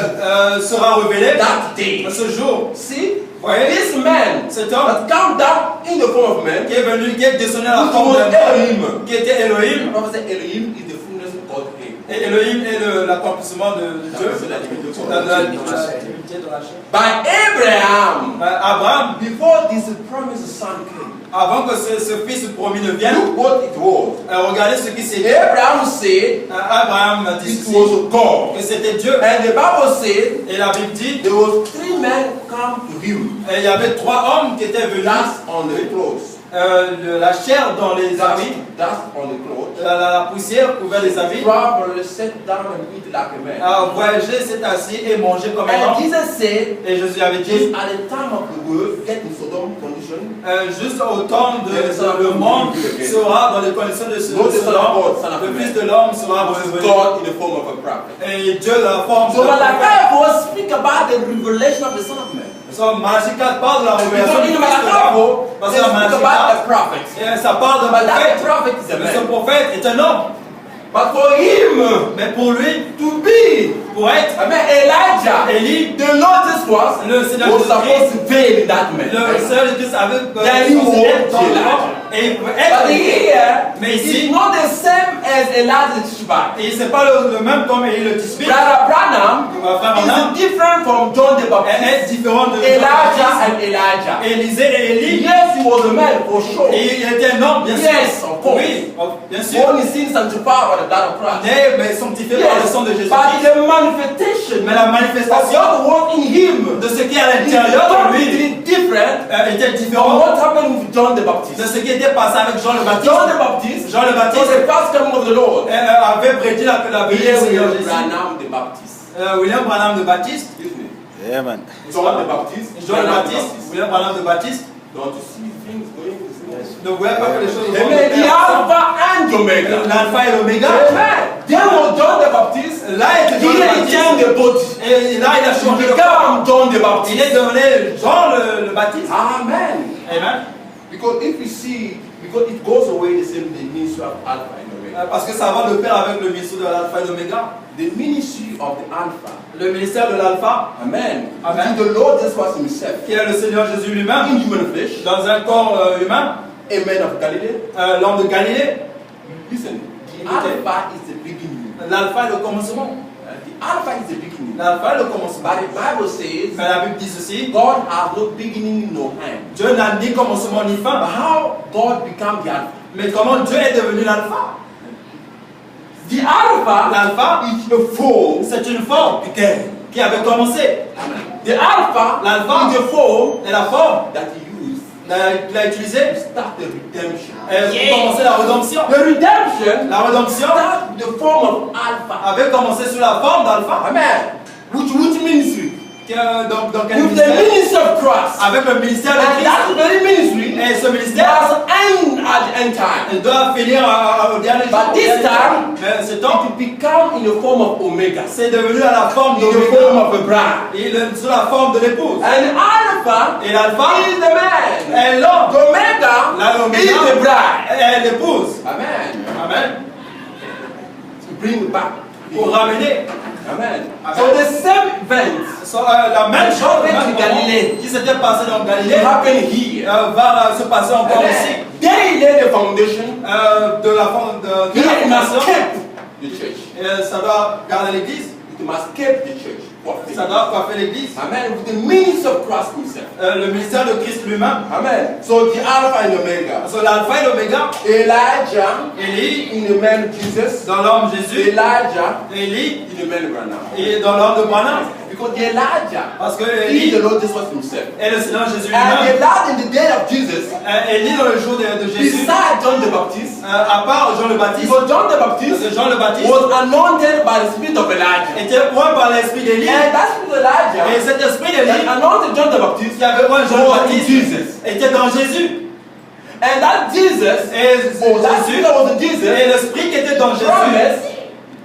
sera révélé that day. ce jour. See, Voyez, this man cet homme that came down in the form of man, qui est venu, qui est descendu à la which forme was d'un homme, Elohim. qui était The Elohim. prophet said Elohim is the fullness of Godhead. Et Elohim est l'accomplissement de Dieu, C'est la divinité. de la divinité de la chair. By Abraham, Abraham, before this promised son came, avant que ce fils promis ne vienne, look what it was. regardez ce qui s'est dit. Abraham said Abraham a dit it ceci, was God. que c'était Dieu. And the Bible said Et la Bible dit, there was 3 men come to him. il y avait 3 hommes qui étaient venus, Dust on the clothes. la chair dans les habits, Dust on the clothes. la poussière couvert les habits. Travel, sit down and eat like a man. Voyager, s'est assis et manger comme un And homme. Jesus said, Et Jésus avait just dit, at the time of the world, get in Sodom condition. juste au temps de le monde sera dans les conditions de ce Not the Son of God, Son of le Man. Fils de l'homme sera This is revenu. God in the form of a prophet. Et Dieu la forme. So Malachi was speak about the revelation of the Son of Man. So, Malachika parle de la révélation Because du in Fils de l'homme. Malachi, Parce they que speak about Malachika, a prophet. ça parle de But that prophète. prophet is a Mais ce man. prophète est un homme. But for him Mais pour lui, to be, pour être I mean, Elijah, Élie, the notice was le Seigneur was supposed Jésus-Christ, to veil that man. le Seigneur Jésus avait Then he walked Elijah. et il pouvait But être. here, Mais it's ici, not the same as Elijah the Tishbite. et c'est pas le même comme Élie le Tisbite. Brother Branham Frère Branham is different from John the Baptist, est différent de Elijah and Elijah. Élisée et Élie. Yes, he was a man for sure. Et il était un homme, bien sûr. Yes, of course. Oui, bien sûr. Born in sin, sanctified by the blood of Christ. Mais sanctifié par le Yes, sang de Jésus. but the manifestation Mais la of manifestation God was in him de ce qui est à is l'intérieur de lui totally different était from différent what happened with John the de Baptist. ce qui était passé avec Jean le Baptiste. John the Baptist Jean le was Baptiste the first coming of the Lord. avait prédit la venue du Here we Seigneur have Jésus. Branham the Baptist. William Branham de Baptiste. Isn't it? Yeah, man. John the Baptist. Jean le Branham the Baptiste. William Branham de Baptiste. Don't you see things going this way? Ne voyez pas que les choses vont Amen. The Alpha and Omega. l'alpha et l'oméga. Amen. There was John the Baptist. Là était Jean He le changed Baptiste. the body. Et là il a He changé le corps. became John the Il Baptist. est devenu Jean le Baptiste. Amen. Amen. Because if you see, because it goes away the same the ministry of Alpha and Omega. Parce que ça va de pair avec le ministère de l'alpha et l'oméga. The ministry of the Alpha. Le ministère de l'alpha, Amen. Amen. The Lord Jesus Christ himself. qui est le Seigneur Jésus In lui-même, human flesh. dans un corps humain, A man of Galilee. l'homme de Galilée. Listen. The Okay. Alpha is the beginning. L'alpha est le commencement. The Alpha is the beginning. L'alpha est le commencement. But the Bible says Mais la Bible dit ceci, God has no beginning nor end. Dieu n'a ni commencement ni But fin. how God became the Alpha? Mais comment Dieu est devenu l'alpha? The Alpha L'alpha, is a form. c'est une forme qui avait commencé. The Alpha L'alpha is a form est la forme that he used qu'il a utilisée to start the redemption. pour commencer la rédemption. The redemption La rédemption started with the form of Alpha. avait commencé sous la forme d'alpha. Amen. Which ministry? Dans quel With the ministère? ministry of Christ. Avec le ministère de And Christ. that very ministry Et ce ministère does end at the end time. il doit finir au dernier jour. But this time, Mais ce temps, it become in the form of Omega. c'est devenu à la forme In the form d'Oméga. of a bride. Il est sous la forme de l'épouse. And Alpha Et l'alpha is the man. est l'homme. The Omega La Oméga is the bride. est l'épouse. Amen. Amen. To bring it back. Pour ramener. Amen. Amen. So the same event La même chose happened to Galilée. qui s'était passé dans Galilée happened here. va se passer encore ici. Amen. They laid the foundation. De la forme de la It must fondation. keep the church. Et ça doit garder l'église. It must keep the church. Ça doit coiffer l'église. Amen. With the ministry of Christ himself. Le ministère de Christ lui-même. Amen. So the Alpha and Omega. So l'alpha et l'oméga. Elijah Élie in the man Jesus. dans l'homme Jésus. Elijah Élie in the man Branham. et dans l'homme de Branham. Because the Elijah Parce que is Élie the Lord Jesus himself. est le Seigneur Jésus And lui-même. Elijah in the day of Jesus, Élie dans le jour de Jésus. beside John the Baptist, À part Jean le Baptiste. because John the Parce Baptist que Jean le Baptiste was anointed by the spirit of Elijah. était oint par l'esprit d'Élie. And that spirit of Elijah Et cet esprit that d'Élie anointed John the Baptist qui avait oint Jean le was in Baptiste Jesus. était dans Jésus. And that Jesus, Et that spirit Jésus that was in Jesus, et l'esprit qui était dans Jésus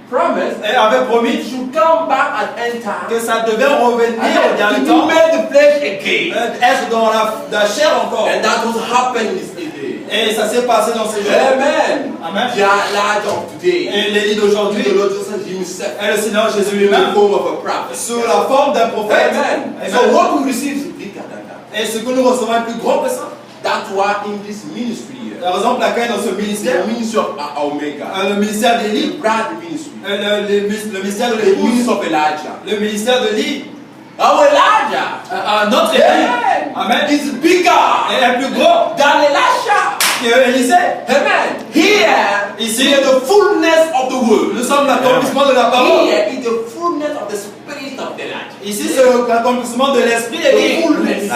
promised et avait promis should come back at end time. que ça devait revenir au dernier To temps, make the flesh again. être dans la chair encore. And that was happening this day. Et ça s'est passé dans ces jours. Amen. Amen. The Elijah of today. Et l'Élie d'aujourd'hui The Lord Jesus himself. est le Seigneur Jésus In the lui-même form of a prophet. sous la forme d'un prophète. Amen. Amen. So what we receive is bigger than that. Et ce que nous recevons est plus grand que ça. That's why in this ministry here, La raison pour laquelle dans ce ministère, the ministry of Omega, le ministère the d'Élie, bride ministry, le ministère de the l'épouse, ministry of Elijah, le ministère de l'Élie, our Elijah, notre Élie, Amen, is bigger est plus grand than Elisha. que Élisée. Amen. Here Ici, is the fullness of the word. nous sommes l'accomplissement de la parole. Here is the fullness of the spirit of Elijah. Ici, c'est l'accomplissement de l'esprit The d'Élie. fullness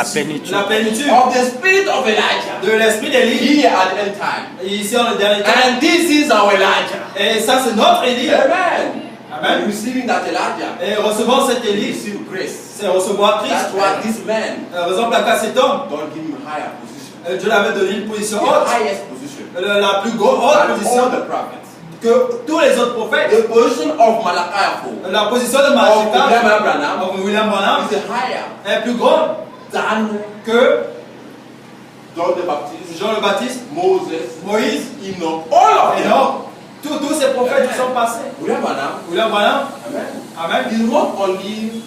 La plénitude of the spirit of Elijah. de l'esprit d'Élie. Here at the end time. Ici, en le dernier temps. And this is our Elijah. Et ça, c'est notre Élie. Amen. Amen. Receiving that Elijah. Et recevant cet Élie, Receive grace. c'est recevoir Christ. That's why this man, La raison pour laquelle cet homme, God give him a higher position. Dieu l'avait donné une position The haute, highest position. la plus haute Than position all the prophets. que tous les autres prophètes. The position of Malachi 4 La position de of Malachi William Branham William Branham is higher est plus grande than que John the Baptist, Jean le Baptiste, Moses, Moïse, Enoch, all of et them. non, tous ces prophètes qui sont passés. William Branham, William Branham, amen, Amen. is not only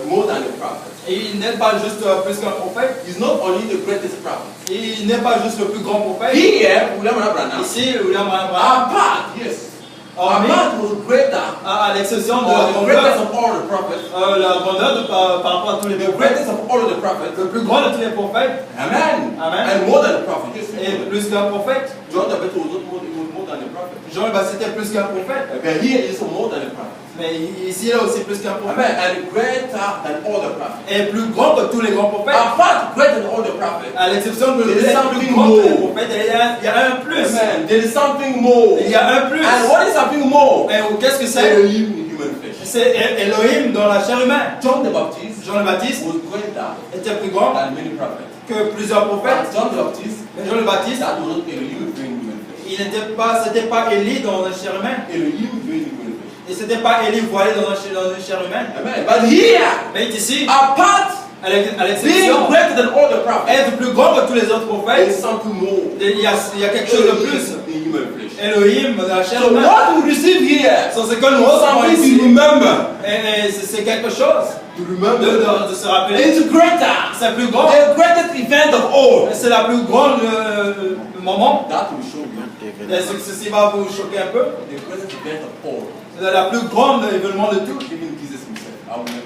more than a prophet. Et il n'est pas juste plus qu'un prophète, He's not only the greatest prophet. il n'est pas juste le plus grand prophète. Here, William Branham, Ici, William Branham, apart, yes, apart was greater, à l'exception de or la the grandeur, greatest of all the prophets, la grandeur par rapport à tous les the prophètes, greatest of all the prophets, le plus grand de tous les prophètes, amen, Amen. and more than a prophet, yes, et plus qu'un prophète. John the Baptist was not more, he was more than a prophet. Jean le Baptiste était plus qu'un prophète, But here is more than a prophet. mais ici il est aussi plus qu'un prophète. Amen. And greater than all the prophets. Et plus grand que tous les grands prophètes. Apart greater than all the prophets. À l'exception de There is plus something grand que les more. prophètes, il y a un plus. Amen. There is something more. Il y a un plus. And what is something more? Et qu'est-ce que c'est? Elohim in human flesh. C'est Elohim dans la chair humaine. John the Baptist Jean le Baptiste was greater était plus grand than many prophets. que plusieurs But prophètes. John the Baptist, Mais Jean le Baptiste, that was not Elohim in human flesh. c'était pas Élie dans la chair humaine. Elohim in human flesh. Et c'était pas Élie voilé dans une chair humaine. Amen. But here, Mais ici, apart à being l'exception, greater than all the prophets, être plus grand que tous les autres there is prophètes, something more. il y a quelque chose de plus. in human flesh. Elohim dans la chair So humaine. what we receive here, C'est ce que nous recevons something ici. to remember. Et c'est quelque chose to remember. de se rappeler. It's greater. C'est plus grand. The greatest event of all. C'est la plus grande moment. That will show you. Et ceci va vous choquer un peu. The greatest event of all. C'est la plus grande événement de tout. Even Jesus himself.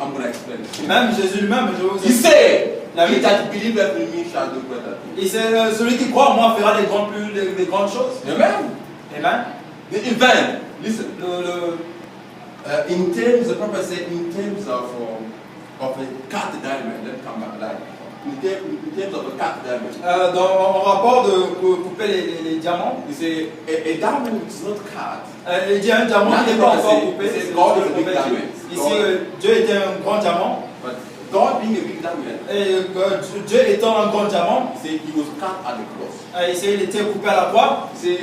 I'm going to explain it. Même Jésus lui-même, je vais vous He expliquer. said, La he vie. that believeth in me shall do greater things. Et c'est celui qui croit en moi fera des grandes choses. Amen. Amen. The event, listen. Le, In terms, the prophet said, in terms of a cut diamond, let me come back like. In terms of a cut diamond. en rapport de couper les diamants, He said, a diamond is not cut. il dit un diamant qui n'est pas encore coupé. C'est C'est God le is a big prophète diamond. dit. Ici, Dieu était un grand diamant. But God being a big diamond, Et Dieu étant un grand diamant, he said he was cut at the cross. il était coupé à la croix. He said,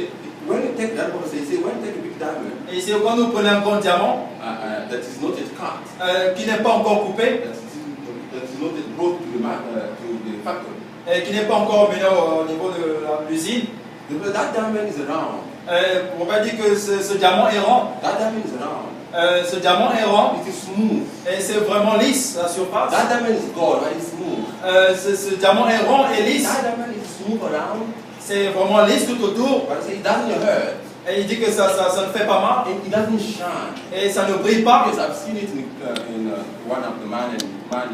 when you take that, he said, when you take a big diamond, Et ici, quand nous prenons un grand diamant that is not yet cut, qui n'est pas encore coupé, that is not yet brought to the factory, et qui n'est pas encore mené au niveau de l'usine, that diamond is round. on va dire que ce diamant est rond. That diamond is round. Ce diamant est rond It is smooth. et c'est vraiment lisse la surface. That diamond is gold, but it's smooth. Ce diamant est rond et lisse. That diamond is smooth around, C'est vraiment lisse tout autour. but it doesn't hurt. Et il dit que ça ne fait pas mal. It doesn't shine. Et ça ne brille pas. Yes, I've seen it in one of the man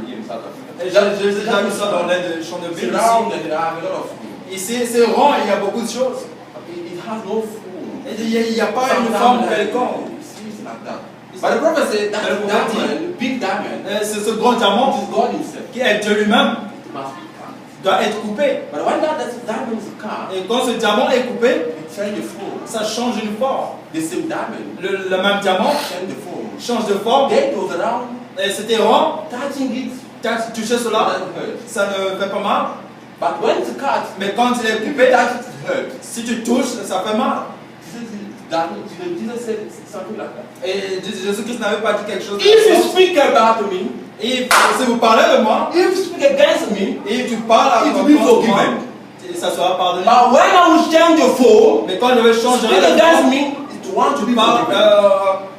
here in South Africa. Et j'ai déjà vu ça dans l'aide de Chanteville. It's round and it has a lot of food. Ici, c'est rond et il y a beaucoup de choses. It has no form. Et il n'y a pas une forme quelconque. It's like that. But the prophet said that diamond, big diamond, C'est ce grand diamant is God himself. qui est Dieu lui-même Must be cut. doit être coupé. But when that diamond is cut, Et quand ce diamant est coupé, it changes the form. ça change une forme. The same diamond Le même diamant change the form. change de forme. Then it was around, Et c'était rond. touching it, Quand tu touchais cela, doesn't hurt. ça ne fait pas mal. But when it's cut, Mais quand il est if you coupé, touch it, it hurt. si tu touches, ça fait mal. Jesus said something like that. Et Jésus-Christ n'avait pas dit quelque chose de If you ça. speak about me, Et si vous parlez de moi, if you speak against me, et tu parles It à will be contre moi, forgiven. et ça sera pardonné. but when I will change the form, Mais quand je vais changer speak de against forme, me, it want to be par- forgiven.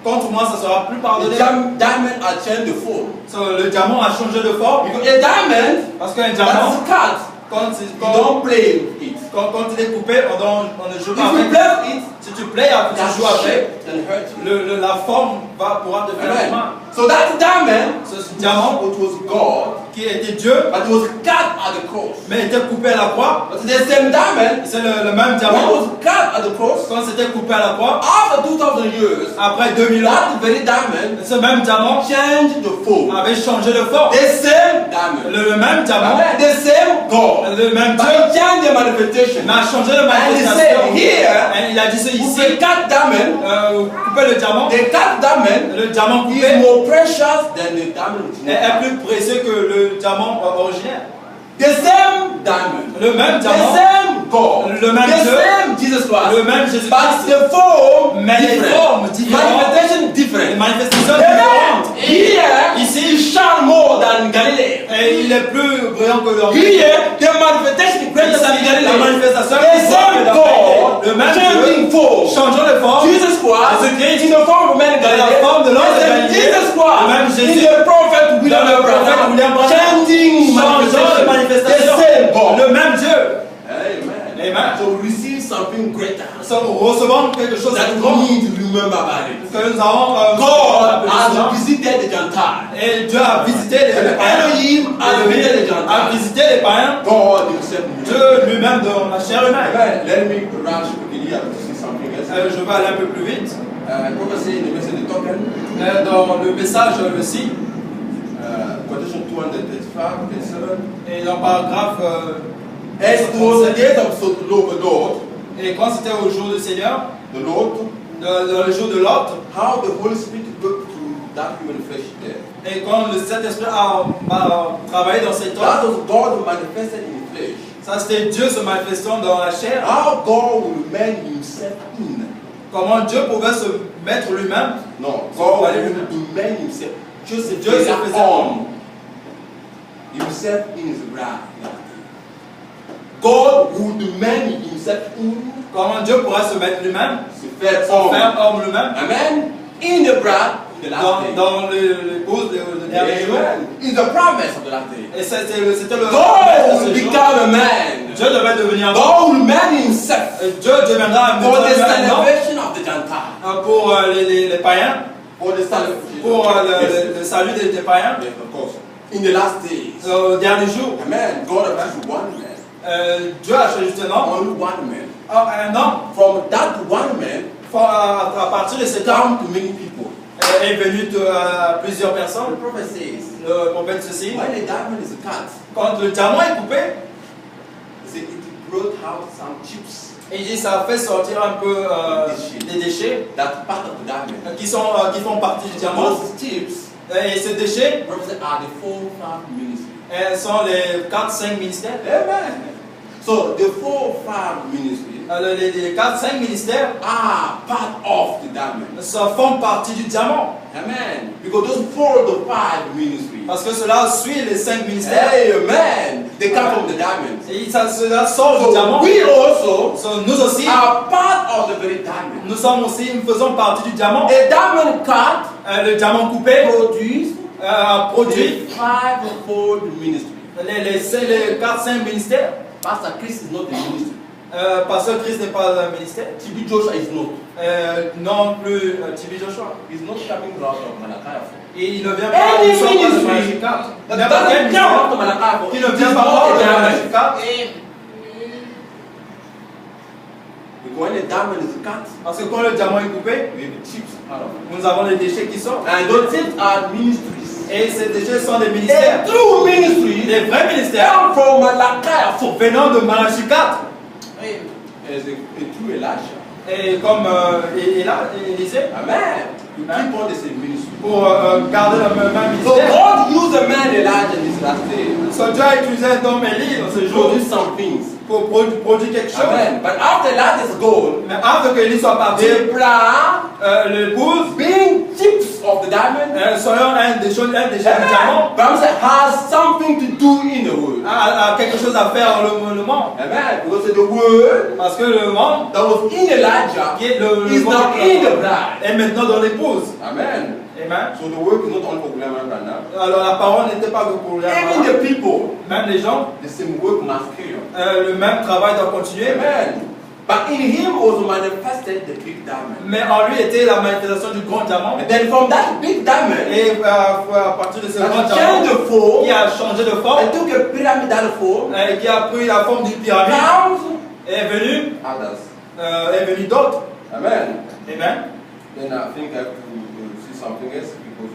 contre moi, ça sera plus The pardonné. diamond has changed the form. Le diamant a changé de forme. Because a diamond Parce qu'un that diamant, is cut, you don't play with it. quand il est coupé, on ne joue If pas you avec. play with it, Si tu plais, tu that joues avec, shape can hurt you. la forme pourra te faire Amen. mal. So that diamond, Ce diamant, it was God, qui était Dieu, but it was cut at the cross. mais était coupé à la croix, But the same diamond, c'est le même when it diamant. was cut at the cross, Quand c'était coupé à la croix, after 2000 years, après 2000 ans, that very diamond ce même diamant changed the form. avait changé de forme. The same diamond. Le même diamant, Amen. The same God. le même But Dieu, he changed the manifestation. mais a changé de And he manifestation. said here, Et il a dit c'est with ici, the cut diamond, couper le diamant, the cut diamond le diamant is coupé more precious than the diamond which is est not cut. plus précieux que le diamant originel. The same diamond. Le même The diamant, same God. Le même the Dieu. same Jesus Christ. le même But Jésus-Christ, the form mais les different. formes différentes, Manifestation les different. manifestations Amen. différentes. Here, Ici, he shine more than Galilee. Et il est plus brillant que l'homme. Here, the manifestation is greater than Ici, Galilee. la manifestation The est same God, le même changing Dieu, form. changeant de forme, Jesus Christ, Jésus-Christ, in the form of man in dans la Galilee. forme de l'homme de The same Galilée, Jesus le même Christ, Jésus, in the prophet William dans le prophète Abraham, William Branham, changing changeant de manifestation. manifestation, The same God. le même Dieu. Amen. Amen. So receive something greater. Nous recevons quelque chose That de we grand need to remember about it. que nous avons God has visited the Gentiles. et Dieu a visité les païens. Elohim has visited the A Gentiles. visité les païens. God himself. Dieu lui-même dans la chair humaine. Amen. Let me rush quickly. I have to see something else. Je vais aller un peu plus vite. Prophecy in the message of the token. Dans le message aussi, Quotation 235, 37. et dans le paragraphe, As it was the days of the Lord, et quand c'était au jour du Seigneur, the Lord, dans le jour de l'autre, how the Holy Spirit worked through that human flesh there. et quand le Saint-Esprit a travaillé dans cet That homme, was God manifested in flesh. ça c'était Dieu se manifestant dans la chair. How God will man himself in. Comment Dieu pouvait se mettre lui-même. No, So, God will man himself. Joseph Dieu se faisait homme. himself in his bride. God would man himself in. Comment Dieu pourrait se mettre lui-même, Se faire se homme. faire homme lui-même, Amen. In the bride, the last day. dans le pause de dernier jour. Amen. It's the promise of the last day. Et c'était le God will become a man. Dieu devait devenir un homme. God will man himself Et Dieu deviendra un for the homme salvation of the Gentiles. pour les païens, For the salvation. pour le salut des païens. Yes, of course. In the last days. Au dernier jour, Amen. God has chosen one man. Dieu a choisi un homme. Only one man. Un homme, From that one man, à partir de cet homme, come to many people. est venu à plusieurs The personnes. prophet says, Le prophète ceci, when a diamond is cut, quand le diamant est coupé, he said it brought out some chips. il dit ça fait sortir un peu des déchets That part of the diamond. qui font partie du diamant. Those chips Et ces déchets represent are the four-fold ministry. sont les 4-5 ministères. Amen. So the four-fold ministry Les 4-5 ministères are part of the diamond. font partie du diamant. Amen. Because those 4 to 5 ministry. Parce que cela suit les 5 ministères. Amen. They come from the diamond. Et cela sort du So diamant. we also Nous aussi, are part of the very diamond. nous sommes aussi, nous faisons partie du diamant. A diamond cut Le diamant coupé produce produit a five-fold ministry. les 4-5 ministères. Pastor Chris is not a ministry. Pasteur Christ n'est pas un ministère. TB Joshua is not. Non plus TB Joshua. He's not coming out of Malachi 4. Et il ne vient pas Any il sort pas de ministry Malachi 4. that N'importe quel doesn't come out ministère of Malachi 4 qui ne is vient pas not de a diamond. Malachi 4. Because when a diamond is cut, Parce que quand le diamant est coupé, we have chips out of it. nous avons les déchets qui sortent. And those chips are ministries. Et ces déchets sont des A ministères. true ministry Les vrais ministères come from Malachi 4. venant de Malachi 4. As a true Elisha. Et comme Élisée, Amen. You keep on the same ministry. pour garder le même So ministère. God used a man Elijah in this last day So Dieu a utilisé un homme Élie dans ce to jour produce some things. pour produire quelque chose. Amen. But after Elijah is gone, Mais avant que Élie soit parti, the bride, l'épouse, being chips of the diamond, soyons un déchet du diamant, Bible says has something to do in the world. a quelque chose à faire dans le monde. Amen. Because the word Parce que le monde that was in Elijah qui est le is monde now in the bride. est maintenant dans l'épouse. Amen. Amen. So the work is not only for Glenn right now. Alors la parole n'était pas que pour les Even the people, même les gens, the same work must carry on. le même travail doit continuer. Amen. But in him also manifested the big diamond. Mais en lui était la manifestation du grand diamant. And then from that big diamond, Et à partir de ce grand that diamant, changed the form qui a changé de forme, and took a pyramidal form, et qui a pris la forme d'une pyramide, comes est venu d'autres. Amen. Amen. Then I think I have to see something else because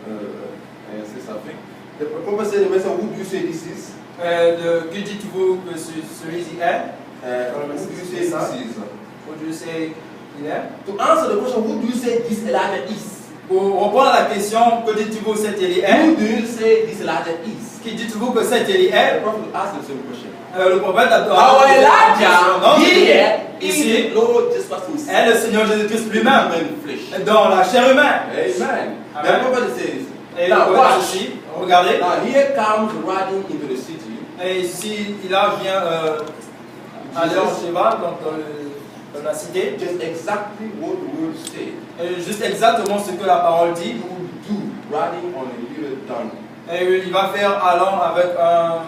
I have to say something. The prophet said, who do you say this is? Que dites-vous que celui-ci est? Who do you say this is? Où Dieu sait qu'il est? To answer the question, who do you say this Elijah is? Pour répondre à la question, que dites-vous que cet Élie est? Who do you say this Elijah is? Qui dites-vous que cet Élie The est? prophet will ask the same question. Le prophète a Our Elijah dit here ici is the Lord Jesus Christ himself. est le Seigneur Jésus-Christ lui-même In flesh. dans la chair humaine. Amen. Amen. The prophet says, Et now le watch. ceci, regardez, Now here comes riding into the city. et ici il vient aller en cheval dans la cité, Just exactly what the word said. et juste exactement ce que la parole dit. He will do riding on a little donkey. Et il va faire allant avec un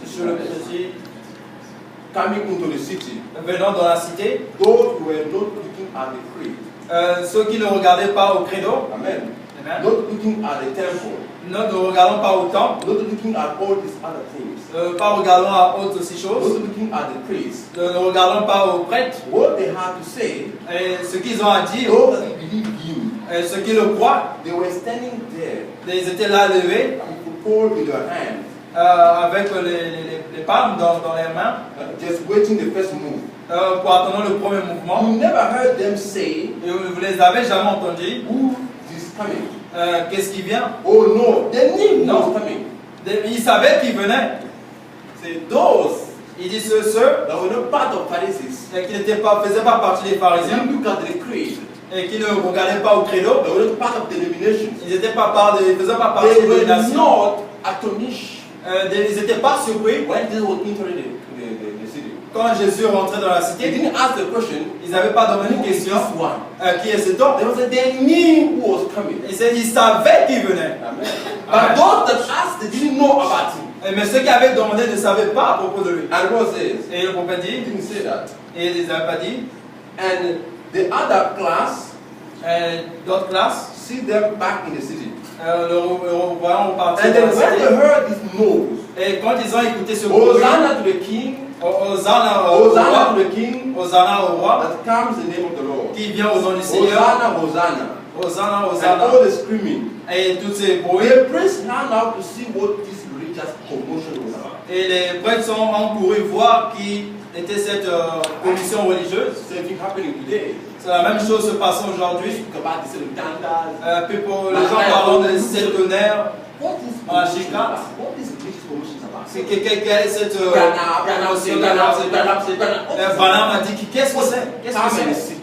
sur le petit Coming into the city, venant dans la cité. those who were not looking at the crate, Ceux qui ne regardaient pas au credo, amen, amen, not looking at the temple, ne regardons pas au temple, not looking at all these other things, pas regardons à autres aussi not choses, looking at the priests, ne regardons pas aux prêtres, what they had to say, et ce qu'ils ont à dire, those that believe him, et ceux qui le croient, they were standing there ils étaient là levés with the pole in their hand, avec les palmes dans les mains just waiting the first move. pour attendre le premier mouvement. You never heard them say, Et vous les avez jamais entendus. who is coming? Qu'est-ce qui vient? Oh no, they knew No. who was coming. Ils savaient qui venait. Say those Il dit ceux that were not part of Pharisees, qui faisaient pas partie des they pharisiens didn't look at the creed, et qui ne regardaient pas au credo. they were not part of denominations. Ils faisaient pas partie They des were nations. not astonished Ils n'étaient pas surpris when Jesus was entering the city. Quand Jésus rentrait dans la they cité, didn't ask the question, ils n'avaient pas demandé who une is question, this one? qui est cet homme? They knew who was coming. Ils savaient qu'il venait. Amen. Amen. But those that asked, they didn't know about him. Mais ceux qui avaient demandé ne savaient pas à propos de lui. And what says? Et le prophète He dit, didn't say that. et ils n'avaient pas dit, And the other class, d'autres classes, see them back in the city. le voyant repartir And dans then la when they cité. heard this news, Et quand ils ont écouté ce bruit, Hosanna to the King, Hosanna au Hosanna roi, to the King, Hosanna au roi, that comes in the name of the Lord. qui vient au nom du Seigneur, Hosanna, Hosanna. Hosanna, And Hosanna, all the screaming. et tous ces bruits. The priests ran out to see what this religious commotion was about. Et les prêtres sont encourus voir qui était cette commission religieuse. Same thing happening today. C'est la même chose se passant aujourd'hui. Talk about the Tandas. Les gens parlant de sept tonnerres. What is Ah, commotion she about? What is religious commotion about? C'est quelle est cette Branham Branham a dit qu'est-ce que c'est? Qu'est-ce que Come and c'est? see.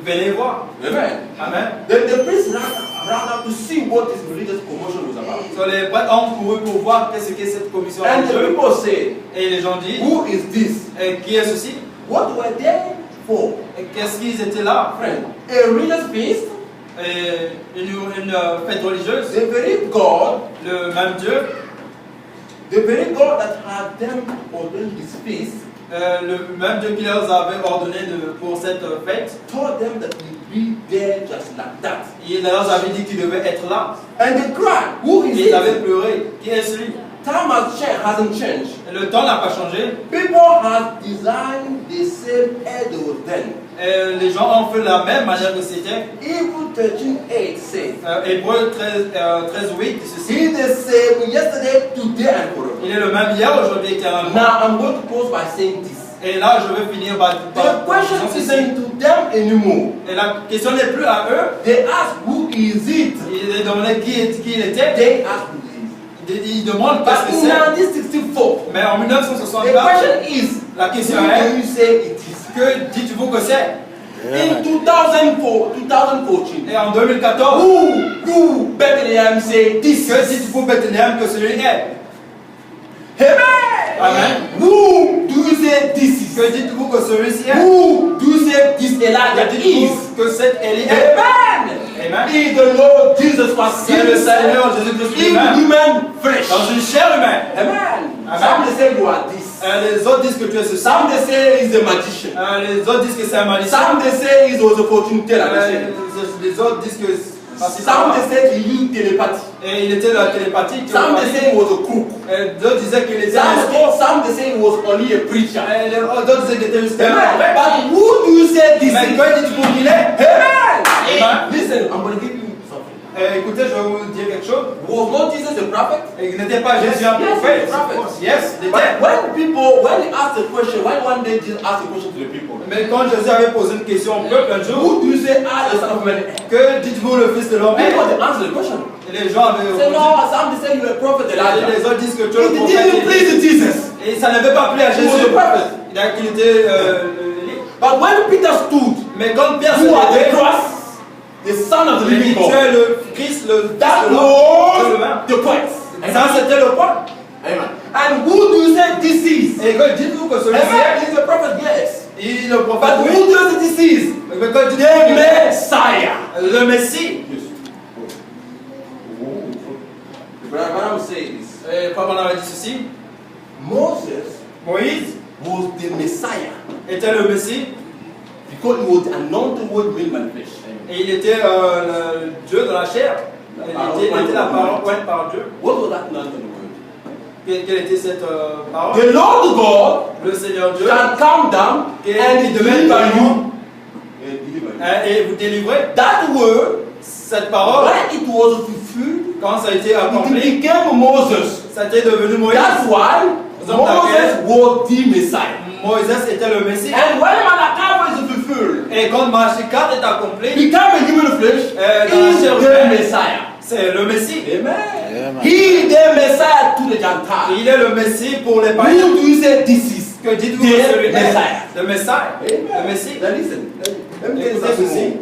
Venez voir. Amen. Amen. The priests ran out to see what this religious commotion was about. So, les prêtres ont couru pour voir qu'est-ce que cette commission And the religieuse. people say, Et les gens disent, who is this? qui est ceci? What were they for? Et qu'est-ce qu'ils étaient là? Friend, a religious feast, Une fête religieuse. the very God, Le même Dieu, the very God that had them ordained this feast, le même Dieu qui leur avait ordonné pour cette fête, told them that we'll be there just like that. il leur avait dit qu'ils devaient être là. And they cried, who is Et ils avaient it? pleuré. Qui est celui? Time hasn't changed. Et le temps n'a pas changé. People have designed the same as they were then. Et les gens ont fait de la même manière que c'était. Hebrew 13:8 says, Hébreu 13:8 dit ceci. He is the same yesterday, today, and forever. Il est le même hier, aujourd'hui, éternellement. Now I'm going to close by saying this. Et là, je vais finir par The question disant ceci. isn't to them anymore. Et la question n'est plus à eux. They ask who is it. Ils demandaient qui il était. They ask who is it. Ils demandent But qu'est-ce que in c'est. 1964, Mais en the 1964, question is, la question who do est, you say it is? que dites-vous que c'est? In 2014, Et en 2014, who Bethlehem say this que is? dites-vous Bethléem que celui est? Amen. Amen. Who do you say this is? Que dites-vous que celui-ci est? Who do you say this Elijah Que is? dites-vous que cet Élie est? Amen. Amen. Is the Lord Jesus Christ C'est le himself Seigneur Jésus-Christ in lui-même human flesh? dans une chair humaine. Amen. Amen. Some they say you are this. Les autres disent que tu es ceci. Some they say he's a magician. Les autres disent que c'est un magicien. Some they say he was a fortune teller. Les autres disent que Some they say he used telepathy. et il était la télépathie. Some they say he was a crook. D'autres disaient qu'il était un escroc. Some they say he was only a preacher. D'autres disaient qu'il était juste un Amen. prophète. But who do you say this Mais is? quand il dit pour qu'il est, Amen. Amen. Listen, I'm going to give you something. écoutez, je vais vous dire quelque chose. Was not Jesus a prophet? Il n'était pas Jésus un Yes, prophète. yes, prophet. Yes, il But était. when he asked the question, when one day Jesus asked the question to the people, Mais quand Jésus avait posé une question au peuple un jour, who do you say are the son of man? que dites-vous le fils de l'homme est? People they answer the question. Et les gens avaient Say répondu. no, some they say you're a prophet Et Elijah. les autres disent que tu es le It prophète. didn't please Jesus. Et ça n'avait pas plu à He was Jésus. a prophet. Qu'il était But when Peter stood, mais quand Pierre who are the s'est levé, Christ, the son of the il dit living tu God, es le Christ, le that Fils de l'homme. was the point. Ça c'était le point. Amen. And who do you say this is? Et quand dites-vous que celui-ci Amen. He's a prophet, yes. il est le But prophète. who do you say this is? Mais quand dites-vous The Messiah. le Messie. Abraham says, Et comme on avait dit ceci, Moses Moïse was the Messiah était le Messie because he was the anointed word made manifest. et il était le Dieu dans la chair. Il était la parole pointe par Dieu. What was that anointed word? Quelle était cette parole? The Lord God Le Seigneur Dieu shall come down and il deliver devait you. et vous délivrer. That word, Cette parole, when it was fulfilled, quand ça a été it accompli, became Moses. ça a été devenu Moïse. That's why Moses was the Messiah. Moïse était le Messie. And when Malachi is fulfilled, Et quand Machikat est accompli, became a human flesh, dans la is chair the humaine, Messiah. c'est le Messie. Amen. He the Messiah to the Gentiles. Il est le Messie pour les païens. Who do you say this is? Que dites-vous The que celui-là est? Messiah. Le Messiah. Amen. Le Messie. Now listen. Let me Écoutez say ceci. ceci.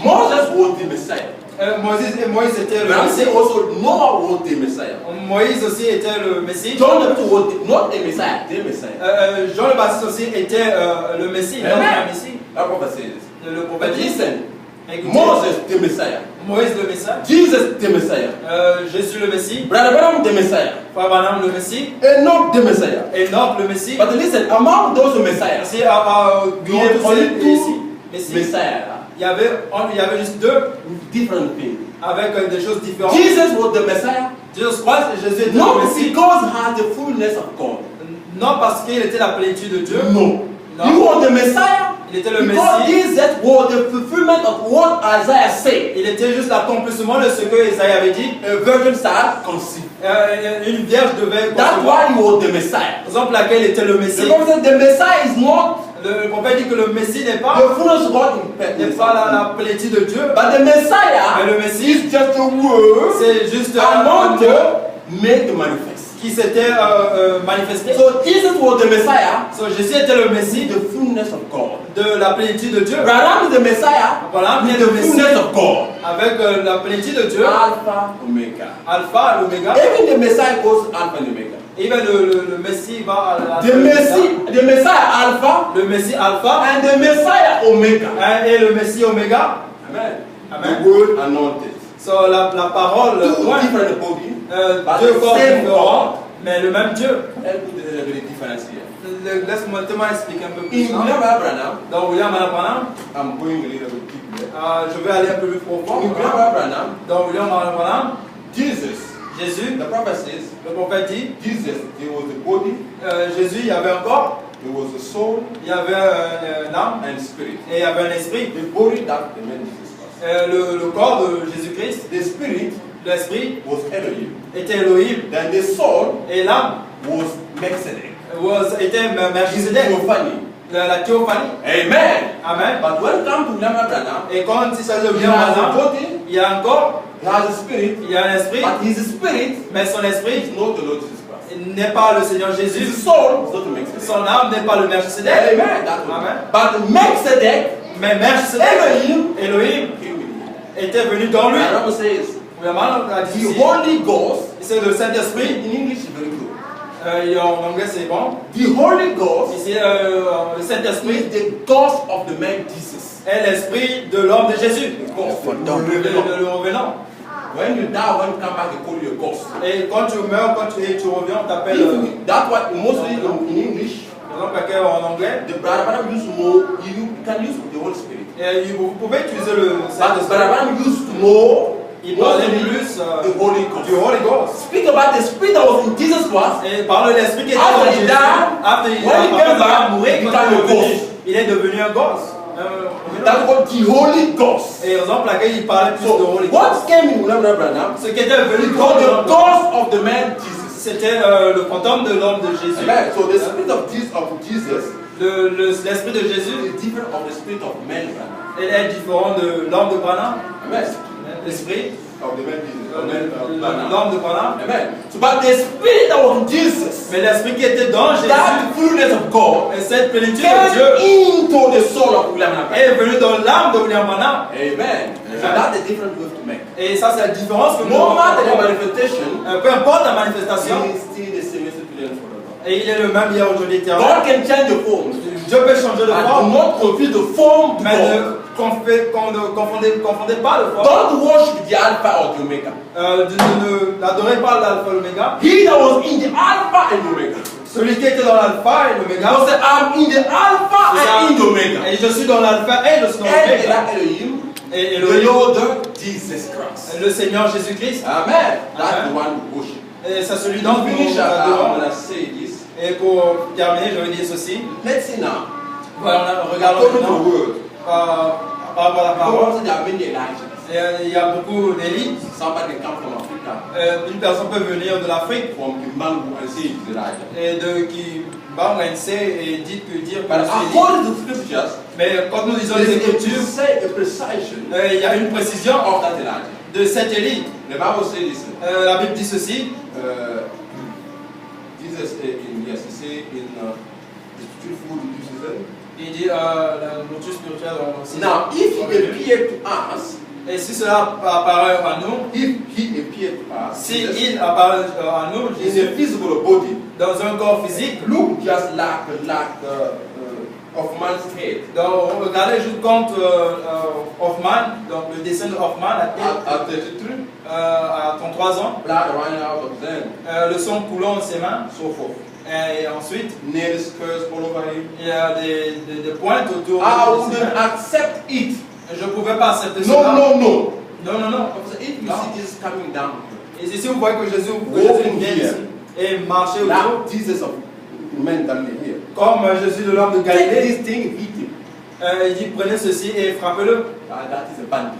Moses was the Messiah. Moïse était le But I'm Messie. saying also Noah was the Messiah. Moïse aussi était le Messie. John the Baptist was not a Messiah, the Messiah. Jean le Baptiste aussi était le Messie, Amen. notre Messie. That prophet says. Le But prophète dit, listen, écoutez, Moses the Messiah, Moïse le Messie, Jesus the Messiah, Jésus le Messie, Brother Branham the Messiah, Frère Branham le Messie, Enoch the Messiah. Enoch le Messie. But listen, among those Messiahs, C'est only two Messie. Messiah Il y avait juste deux with different things. avec des choses différentes. Jesus was the Messiah, Jésus Christ et Jésus était not le Messie. because he has the fullness of God. Non parce qu'il était la plénitude de Dieu. No. Non. He was the Messiah Il était le because Messie. Jesus was the fulfillment of what Isaiah said. Il était juste l'accomplissement de ce que Isaïe avait dit. A virgin shall conceive. Une vierge devait That's concevoir. why he was the Messiah. Raison pour laquelle il était le Messie. The prophet said the Messiah is not Le prophète dit que le Messie n'est pas the fullness of God in n'est pas la plénitude de Dieu. but the Messiah Mais le Messie, is just a word c'est juste un anointed, mot made manifest. qui s'était manifesté. So Jesus was the Messiah, So, Jésus était le Messie the fullness of God. de la plénitude de Dieu. Branham is the Messiah, Voilà, with mais the le Messie fullness of God. avec la plénitude de Dieu. Alpha, Omega. Alpha, l'Oméga. Even the Messiah goes Alpha and Omega. Et bien le Messie va à The Messiah Alpha le Messie Alpha and the Messiah Omega. et le Messie Oméga. Amen. Amen. The word anointed. So, la parole, Two ouais, different bodies, but deux the corps same différents, mais le même Dieu. Help me to the difference here. Laisse-moi expliquer un peu plus. In William Branham, Dans William Branham, I'm going a little bit deeper. je vais aller un peu plus profond. In William Branham, Dans William Branham, Jesus, Jésus, the prophet says, le prophète dit, Jesus, there was the body, Jésus, il y avait un corps, there was a soul il y avait l'âme and spirit. et il y avait un esprit. The body that the man Jesus was. Le corps de Jésus-Christ, The spirit l'esprit, was Elohim. était Elohim Then the soul et l'âme was Melchizedek. était Melchizedek, Theophany. la théophanie. Amen. Amen. But when it comes to William Branham, Et quand il s'agit de he William has a Branham, body, il y a un corps, he has a spirit, il y a un esprit, but his spirit mais son esprit is not the Lord Jesus Christ. n'est pas le Seigneur Jésus. His soul is not the Melchizedek. Son âme n'est pas le Melchizedek. Amen. That's what. Amen. But Melchizedek, Mais Melchizedek, Elohim, came with him. était venu dans lui. The Bible says, William Branham a dit the ici, Holy Ghost, c'est le Saint-Esprit. in English is very good. Et en anglais c'est bon. The Holy Ghost Ici, le Saint-Esprit is the ghost of the man Jesus. est l'esprit de l'homme de Jésus. Ghost. Le revenant. When you die, when you come back, they call you a ghost. Et quand tu meurs, quand tu reviens, on t'appelle. That's what mostly in English, Par exemple, en anglais, the Brahman used more, you can use the Holy Spirit. et vous pouvez utiliser le But the Saint-Esprit. Brahman used more, Il parlait mostly plus the Holy Ghost. du Holy Ghost. Speak about the spirit that was in Jesus Christ. Et par l'esprit qui était After dans he Jésus, died, après il when he came back, mouru, he became a ghost. il est devenu un gosse. That's what the Holy Ghost. Et raison pour laquelle il parlait plus de So, Holy Ghost. what came in William Branham? Ce qui était venu Because the ghost of the man Jesus. c'était le fantôme de l'homme de Jésus. Amen. So the spirit of Jesus L'esprit de Jésus is different of the spirit of man Branham. il est différent de l'homme de Branham. Amen. L'esprit Of the man Jesus. l'homme de Branham. Amen. So, but the spirit that was in Jesus, Mais l'esprit qui était dans Jésus, that fullness of God, et cette plénitude de came Dieu into the soul of William Branham. est venue dans l'âme de William Branham. Amen. So that's the difference we have to make. Et ça, c'est la différence que nous No matter the avons. manifestation, Peu importe la manifestation, he is still the same discipline for the Lord. et il est le même hier, aujourd'hui, éternel. God can change the form, Dieu peut changer de but do forme, not confuse the form to mais God. ne confondez pas le forme. Don't worship the Alpha or the Omega. N'adorez pas l'alpha et l'oméga. He that was in the Alpha and Omega. Celui qui était dans l'alpha et l'oméga. God said, I'm in the Alpha and in the Omega. Et je suis dans l'alpha et je suis dans And l'oméga. Elohim, Et the Elohim, Lord Jesus Christ. le Seigneur Jésus-Christ. Amen. That's Amen. the one we worship. Et c'est celui dont To nous finish, I'm adorons. going to say this. Et pour terminer, je vais dire ceci. Let's see now. Voilà, regardons According to the maintenant word, par rapport à la parole. there are many Elijahs. Il y a beaucoup d'Élie. Somebody come from Africa, Une personne peut venir de l'Afrique from Kimbangu, and say it's Elijah. et qui va et dire que But c'est Élie. according to scriptures, Mais quand nous lisons les there's Écritures, a precision il y a une précision of that Elijah. de cet Élie. The Bible says this. La Bible dit ceci. Jesus, he say in the spiritual food you season. Il dit la nourriture spirituelle aussi. Now, if he appeared to us Et si cela apparaît à nous, if he appeared to us si Jesus, il apparaît à nous, in Jésus, a physical body, dans un corps physique, look just like of man's head. donc regardez juste contre Hoffman, donc le dessin de Hoffman à, At 33, à 33 ans, blood running out of them, le sang coulant de ses mains, so forth. et ensuite Nail scars all over him. il y a des pointes autour I de ses wouldn't mains. accept it. Je ne pouvais pas accepter No, cela. no, no. Non, non, non. Because if you No. see Jesus coming down Et si vous voyez que Jésus Walking vient here. ici et marcher here, autour, that Jesus of men that live here, comme Jésus de l'homme de take Galilée, this thing, hit him. il dit prenez ceci et frappez-le. That is a bandit.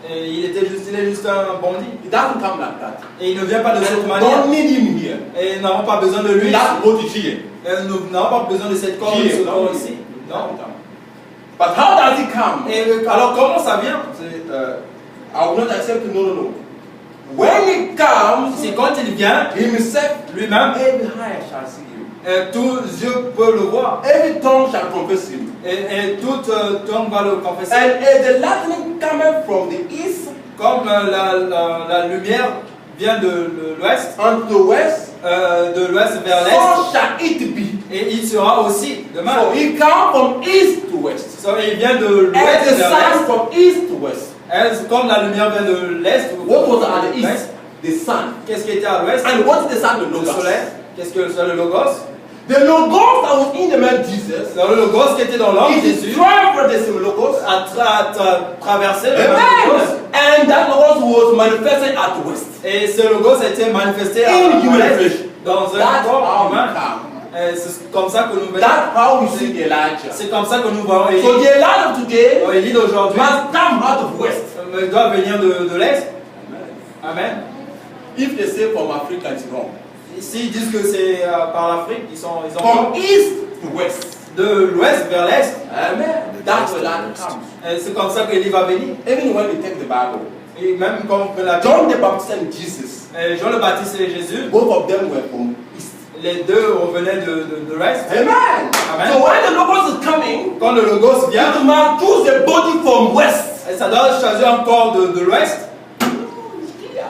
Et il est juste un bandit. It doesn't come like that. Et il ne vient pas de cette And manière. don't need him here. Et nous n'avons pas besoin de lui. That body here. Et nous n'avons pas besoin de cette corde, de ce corps ici. Non. But how does he come? Et alors comment ça vient? Say, I will not accept it. No, no, no. When he comes, C'est quand il vient, himself, lui-même, every eye shall see him. tous yeux peuvent le voir. Every tongue shall confess him. Et toute tongue va le confesser. And as the lightning cometh from the east Comme la lumière vient de l'ouest, unto the west, de l'ouest vers so l'est, shall it be. et il sera aussi demain. So he comes from east to west. So, il vient de And l'ouest the vers sun l'est. from east to west. Comme la lumière vient de l'est, What was at the l'ouest, east? The sun. qu'est-ce qui était à l'ouest? And what is the sun? The Le logos. soleil. Qu'est-ce que c'est le logos? The logos that was in the man Jesus, C'est le logos qui était dans l'homme it is Jésus traveled the same logos. a traversé le même logos. Amen. And that logos was manifested at the west. Et ce logos a été manifesté In human l'est, flesh. dans un That's corps how humain. we come. Et c'est comme ça que nous voyons. That's how we see Elijah. C'est comme ça que nous voyons So Élie. the Elijah of today Élie d'aujourd'hui must come out of west. doit venir de l'est. Amen. If they say from Africa, it's wrong. S'ils disent que c'est par l'Afrique, ils ont From east to west. de l'ouest vers l'est. Amen. That's where Elijah comes. Et c'est comme ça qu'Élie va venir. Even when we take the Bible, Et même comme on peut la John the Baptist and Jesus, Jean le Baptiste et Jésus, both of them were from east. les deux revenaient de l'ouest. Amen. Amen. So when the logos is coming, Quand le logos vient, you must choose a body from west. ça doit choisir un corps de l'ouest. It's clear.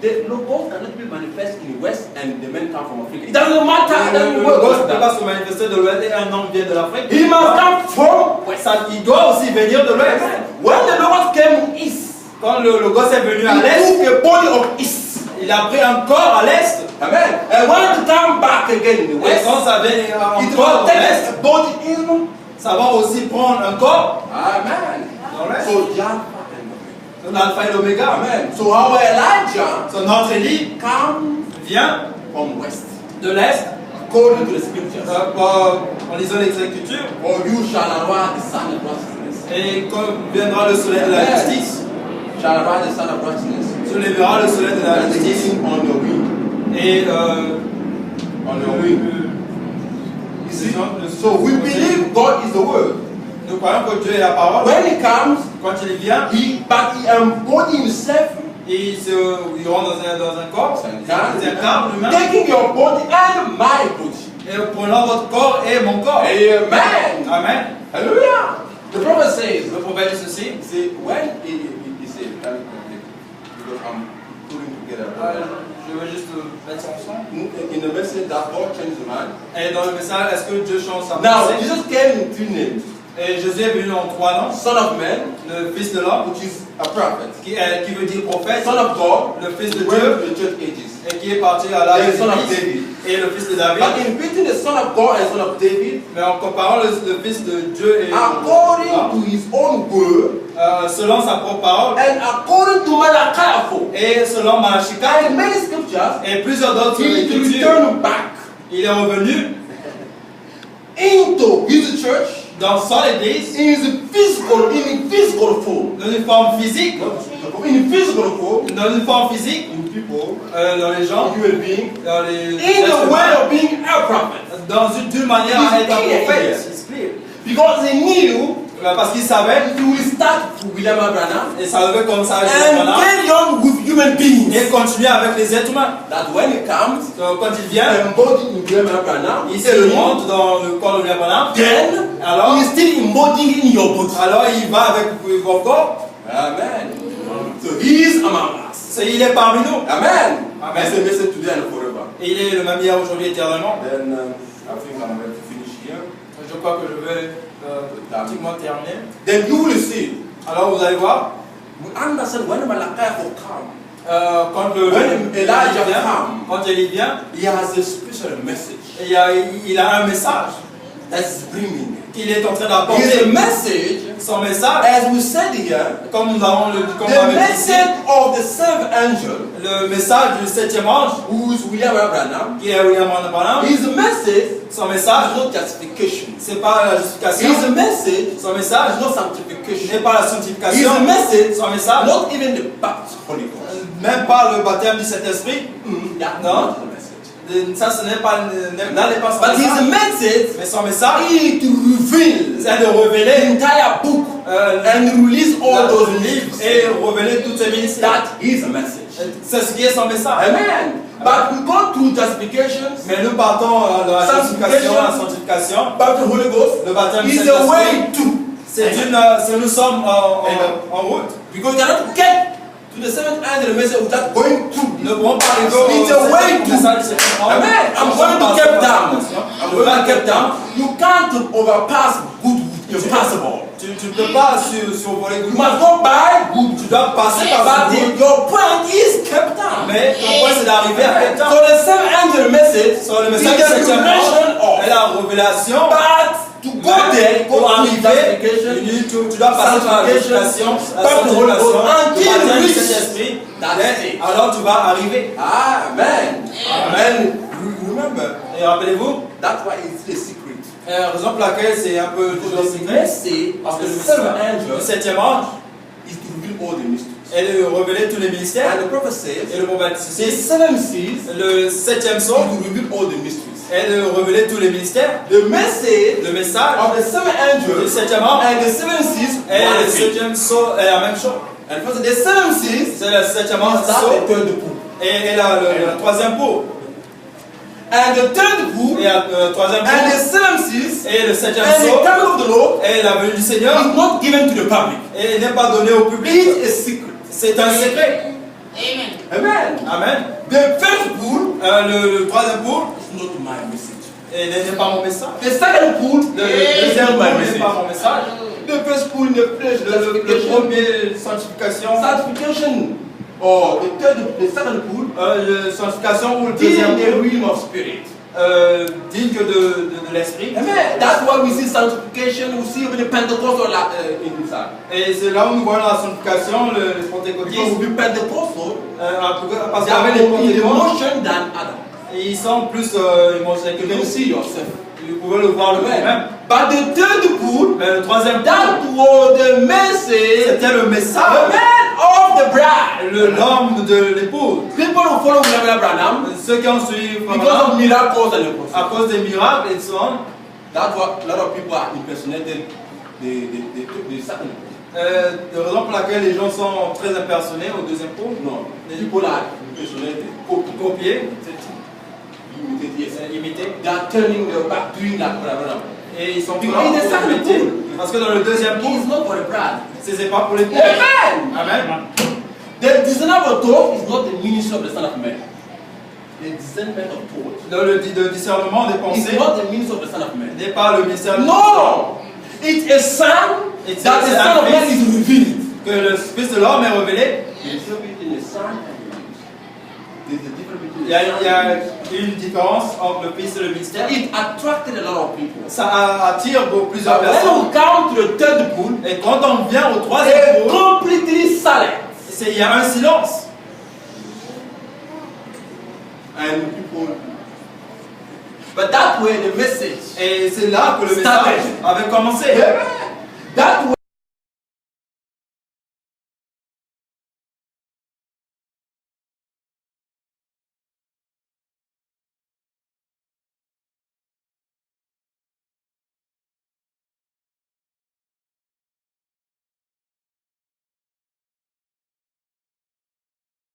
The logos cannot be manifest in west and the men come from Africa. It doesn't matter. It Le doesn't logos work ne peut like pas that. se manifester de l'ouest et un homme vient de l'Afrique. He must come from west. Il doit aussi venir de l'ouest. When the logos came east, Quand le logos est venu à he l'est, took a body of east. il a pris un corps à l'est. Amen. And when it come back again in the Et west, quand ça vient it encore will à take l'est, a body in. ça va aussi prendre un corps Amen. dans l'est. So Alpha and Son alpha et l'oméga. Omega. Amen. So our Elijah Son notre Élie comes vient from west, de l'est, according to the scriptures. en lisant les Écritures. For you shall arise the son of righteousness. Et quand viendra le soleil de la justice, Shall arise the son of righteousness. se lèvera le soleil de la And justice. sitting on your wing. Et On your wing. You see? So we believe God is the word. nous croyons que Dieu est la parole. When he comes, Quand il vient, but he embodies himself, il rentre dans un corps, C'est un un corps humain, taking your body and my body. et prenant votre corps et mon corps. Amen. Amen. Hallelujah. The prophet says, Le prophète dit ceci. see, when he said, because I'm putting together. Je veux juste mettre ça ensemble. In the message that God changed the man. Et dans le message, est-ce que Dieu change sa Now, pensée? Jesus came in 3 names. Et Jésus est venu en 3 noms. Son of man, Le fils de l'homme, which is a prophet. qui veut dire prophète. Son of God, Le fils de went Dieu, to the church ages. et qui est parti à l'âge Then son of de David. et le fils de David. But in between the son of God and son of David, Mais en comparant le fils de Dieu et according to his own word, selon sa propre parole, and according to Malachi, et selon Malachika, and many scriptures, et plusieurs d'autres he écritures, returned back il est revenu into his church dans son église, in physical form. dans une forme physique, In physical form, dans une forme physique, in people, dans les gens, human being, dans les in the way of being a prophet. d'une manière à être un It's clear prophète. here. It's clear. Because he knew Parce qu'il savait, he will start with William Abraham et ça devait comme ça, and carry on with human beings. et continuer avec les êtres humains. That when he comes, Donc, quand il vient, embodied in William Abraham, il se monte dans le corps de Abraham. then Alors, he is still embodying in your body. il va avec vos corps. Amen. So he is among us. Il est parmi nous. Amen. Amen. That's the message today and forever. Et il est le même hier, aujourd'hui, éternellement. Then I think I'm going to finish here. Je crois que je vais pratiquement terminer. Then you will see. Alors vous allez voir, We understand when Malachi will come. quand When Elijah vient, comes, quand Élie vient, he has a special message il a un message that's bringing. qu'il est en train His d'apporter. message, Son message, as we said here, comme nous avons le comme on the avait dit ici, message of the seventh angel, le message du septième ange, who is William Branham, qui est William Branham, his message son is message, not justification. c'est pas la justification, His message son message is not n'est sanctification. pas la His sanctification, message, son message, not even the baptism of Holy Ghost. même pas le baptême du Saint-Esprit, That's No. not the message. ça ce n'est pas son But his message, message mais son message, is to reveal c'est de the révéler entire book and release all those livres livres. et révéler toutes ces ministères. That is a message. C'est ce qui est son message. Amen. But we go through justification, Mais nous partons de la justification à la sanctification. baptism of Holy Ghost. Le baptême du Is a Saint-Esprit, way to. nous sommes en route. Because you cannot get to the seventh angel message without going through. Nous ne pouvons pas arriver au It's a way to. message du septième ange. Amen. I'm going to Cape Town. I'm going to Cape Town. You can't overpass good with impossible. Tu ne peux pas survoler You Goodwood. must go by good. Tu dois passer par But Goodwood. your point is Cape Town. Mais ton point c'est d'arriver à Cape So Town. the seventh angel message Sur le is message du the septième revelation ange est of. la révélation. But to go there, Pour go through arriver, justification, tu dois passer par la justification, la sanctification, le baptême du Saint-Esprit. That's it. Alors tu vas arriver. Amen. Amen. Remember, Et rappelez-vous, that's why it's a secret. la raison pour laquelle c'est un peu toujours The secret, message parce of que the le seventh message du angel septième ange is to reveal all the mysteries. est de révéler tous les ministères. And the prophet Et says, le prophète the dit, seven seals is le septième to sceau reveal all the mysteries. est de révéler tous les ministères. The message Le message of the seven du angels septième ange and the seven seals et one le thing. septième sceau est la même chose. And first, the seven seals C'est le septième ange is that sceau the third pool. et le troisième pot. And the third pool Et le troisième and the pot seven seals et le septième and the sceau coming of the Lord et la venue du Seigneur is not given to the public. et n'est pas donné au public. It's a secret. C'est un secret. Amen. Amen. Amen. The first pool Le troisième pot is not my message. n'est pas mon message. The second pool Le is deuxième not pot my n'est message. pas mon message. The first pool in the flesh, Le justification, premier, sanctification. sanctification, or the second pool, Le sanctification ou le is deuxième in the pot realm of spirit. digne que de l'esprit. Amen. That's why we see sanctification. We see even the Pentecostal in inside. Et c'est là où nous voyons la sanctification, les Because pentecôtistes. we be Pentecostal, Parce they are qu'avec les more in pentecôtistes, emotion than Adam. ils sont plus émotionnels que You can nous. see yourself. Vous pouvez le voir le même. Amen. But the third pool, Mais le troisième that pot, was the message, c'était le the message, man of the bride. l'homme de l'épouse. People who follow William Branham Ceux qui ont suivi because Abraham, of miracles and à apostles. cause des miracles et so on, That's what a lot of people are impersonated. The second pool. la raison pour laquelle les gens sont très impersonnés au deuxième pot, No, the people are impersonated. copier, Imitate, yes. imiter, They are turning their back, doing that for Abraham. et ils sont Because prêts in the pour second imiter. pool, Parce que dans le deuxième pot, It's not for the bride. c'est pas pour les pauvres. Amen. Amen. The discernment of thought is not the ministry of the Son of Man. The discernment of thought Le discernement des is pensées not the ministry of the Son of Man. n'est pas le ministère du No! It's a sign It's that the a Son of Man fils. is revealed. que le Fils de l'homme est révélé. There's a difference between a sign and a ministry. There's a difference between Il y a une différence entre le Fils et le ministère. It attracted a lot of people. Ça attire plusieurs But when personnes. we come to the third pool, Et quand on vient au troisième they're pot, completely silent. il y a un silence. And people. But that way the message. Et c'est là que le Started. message avait commencé. That way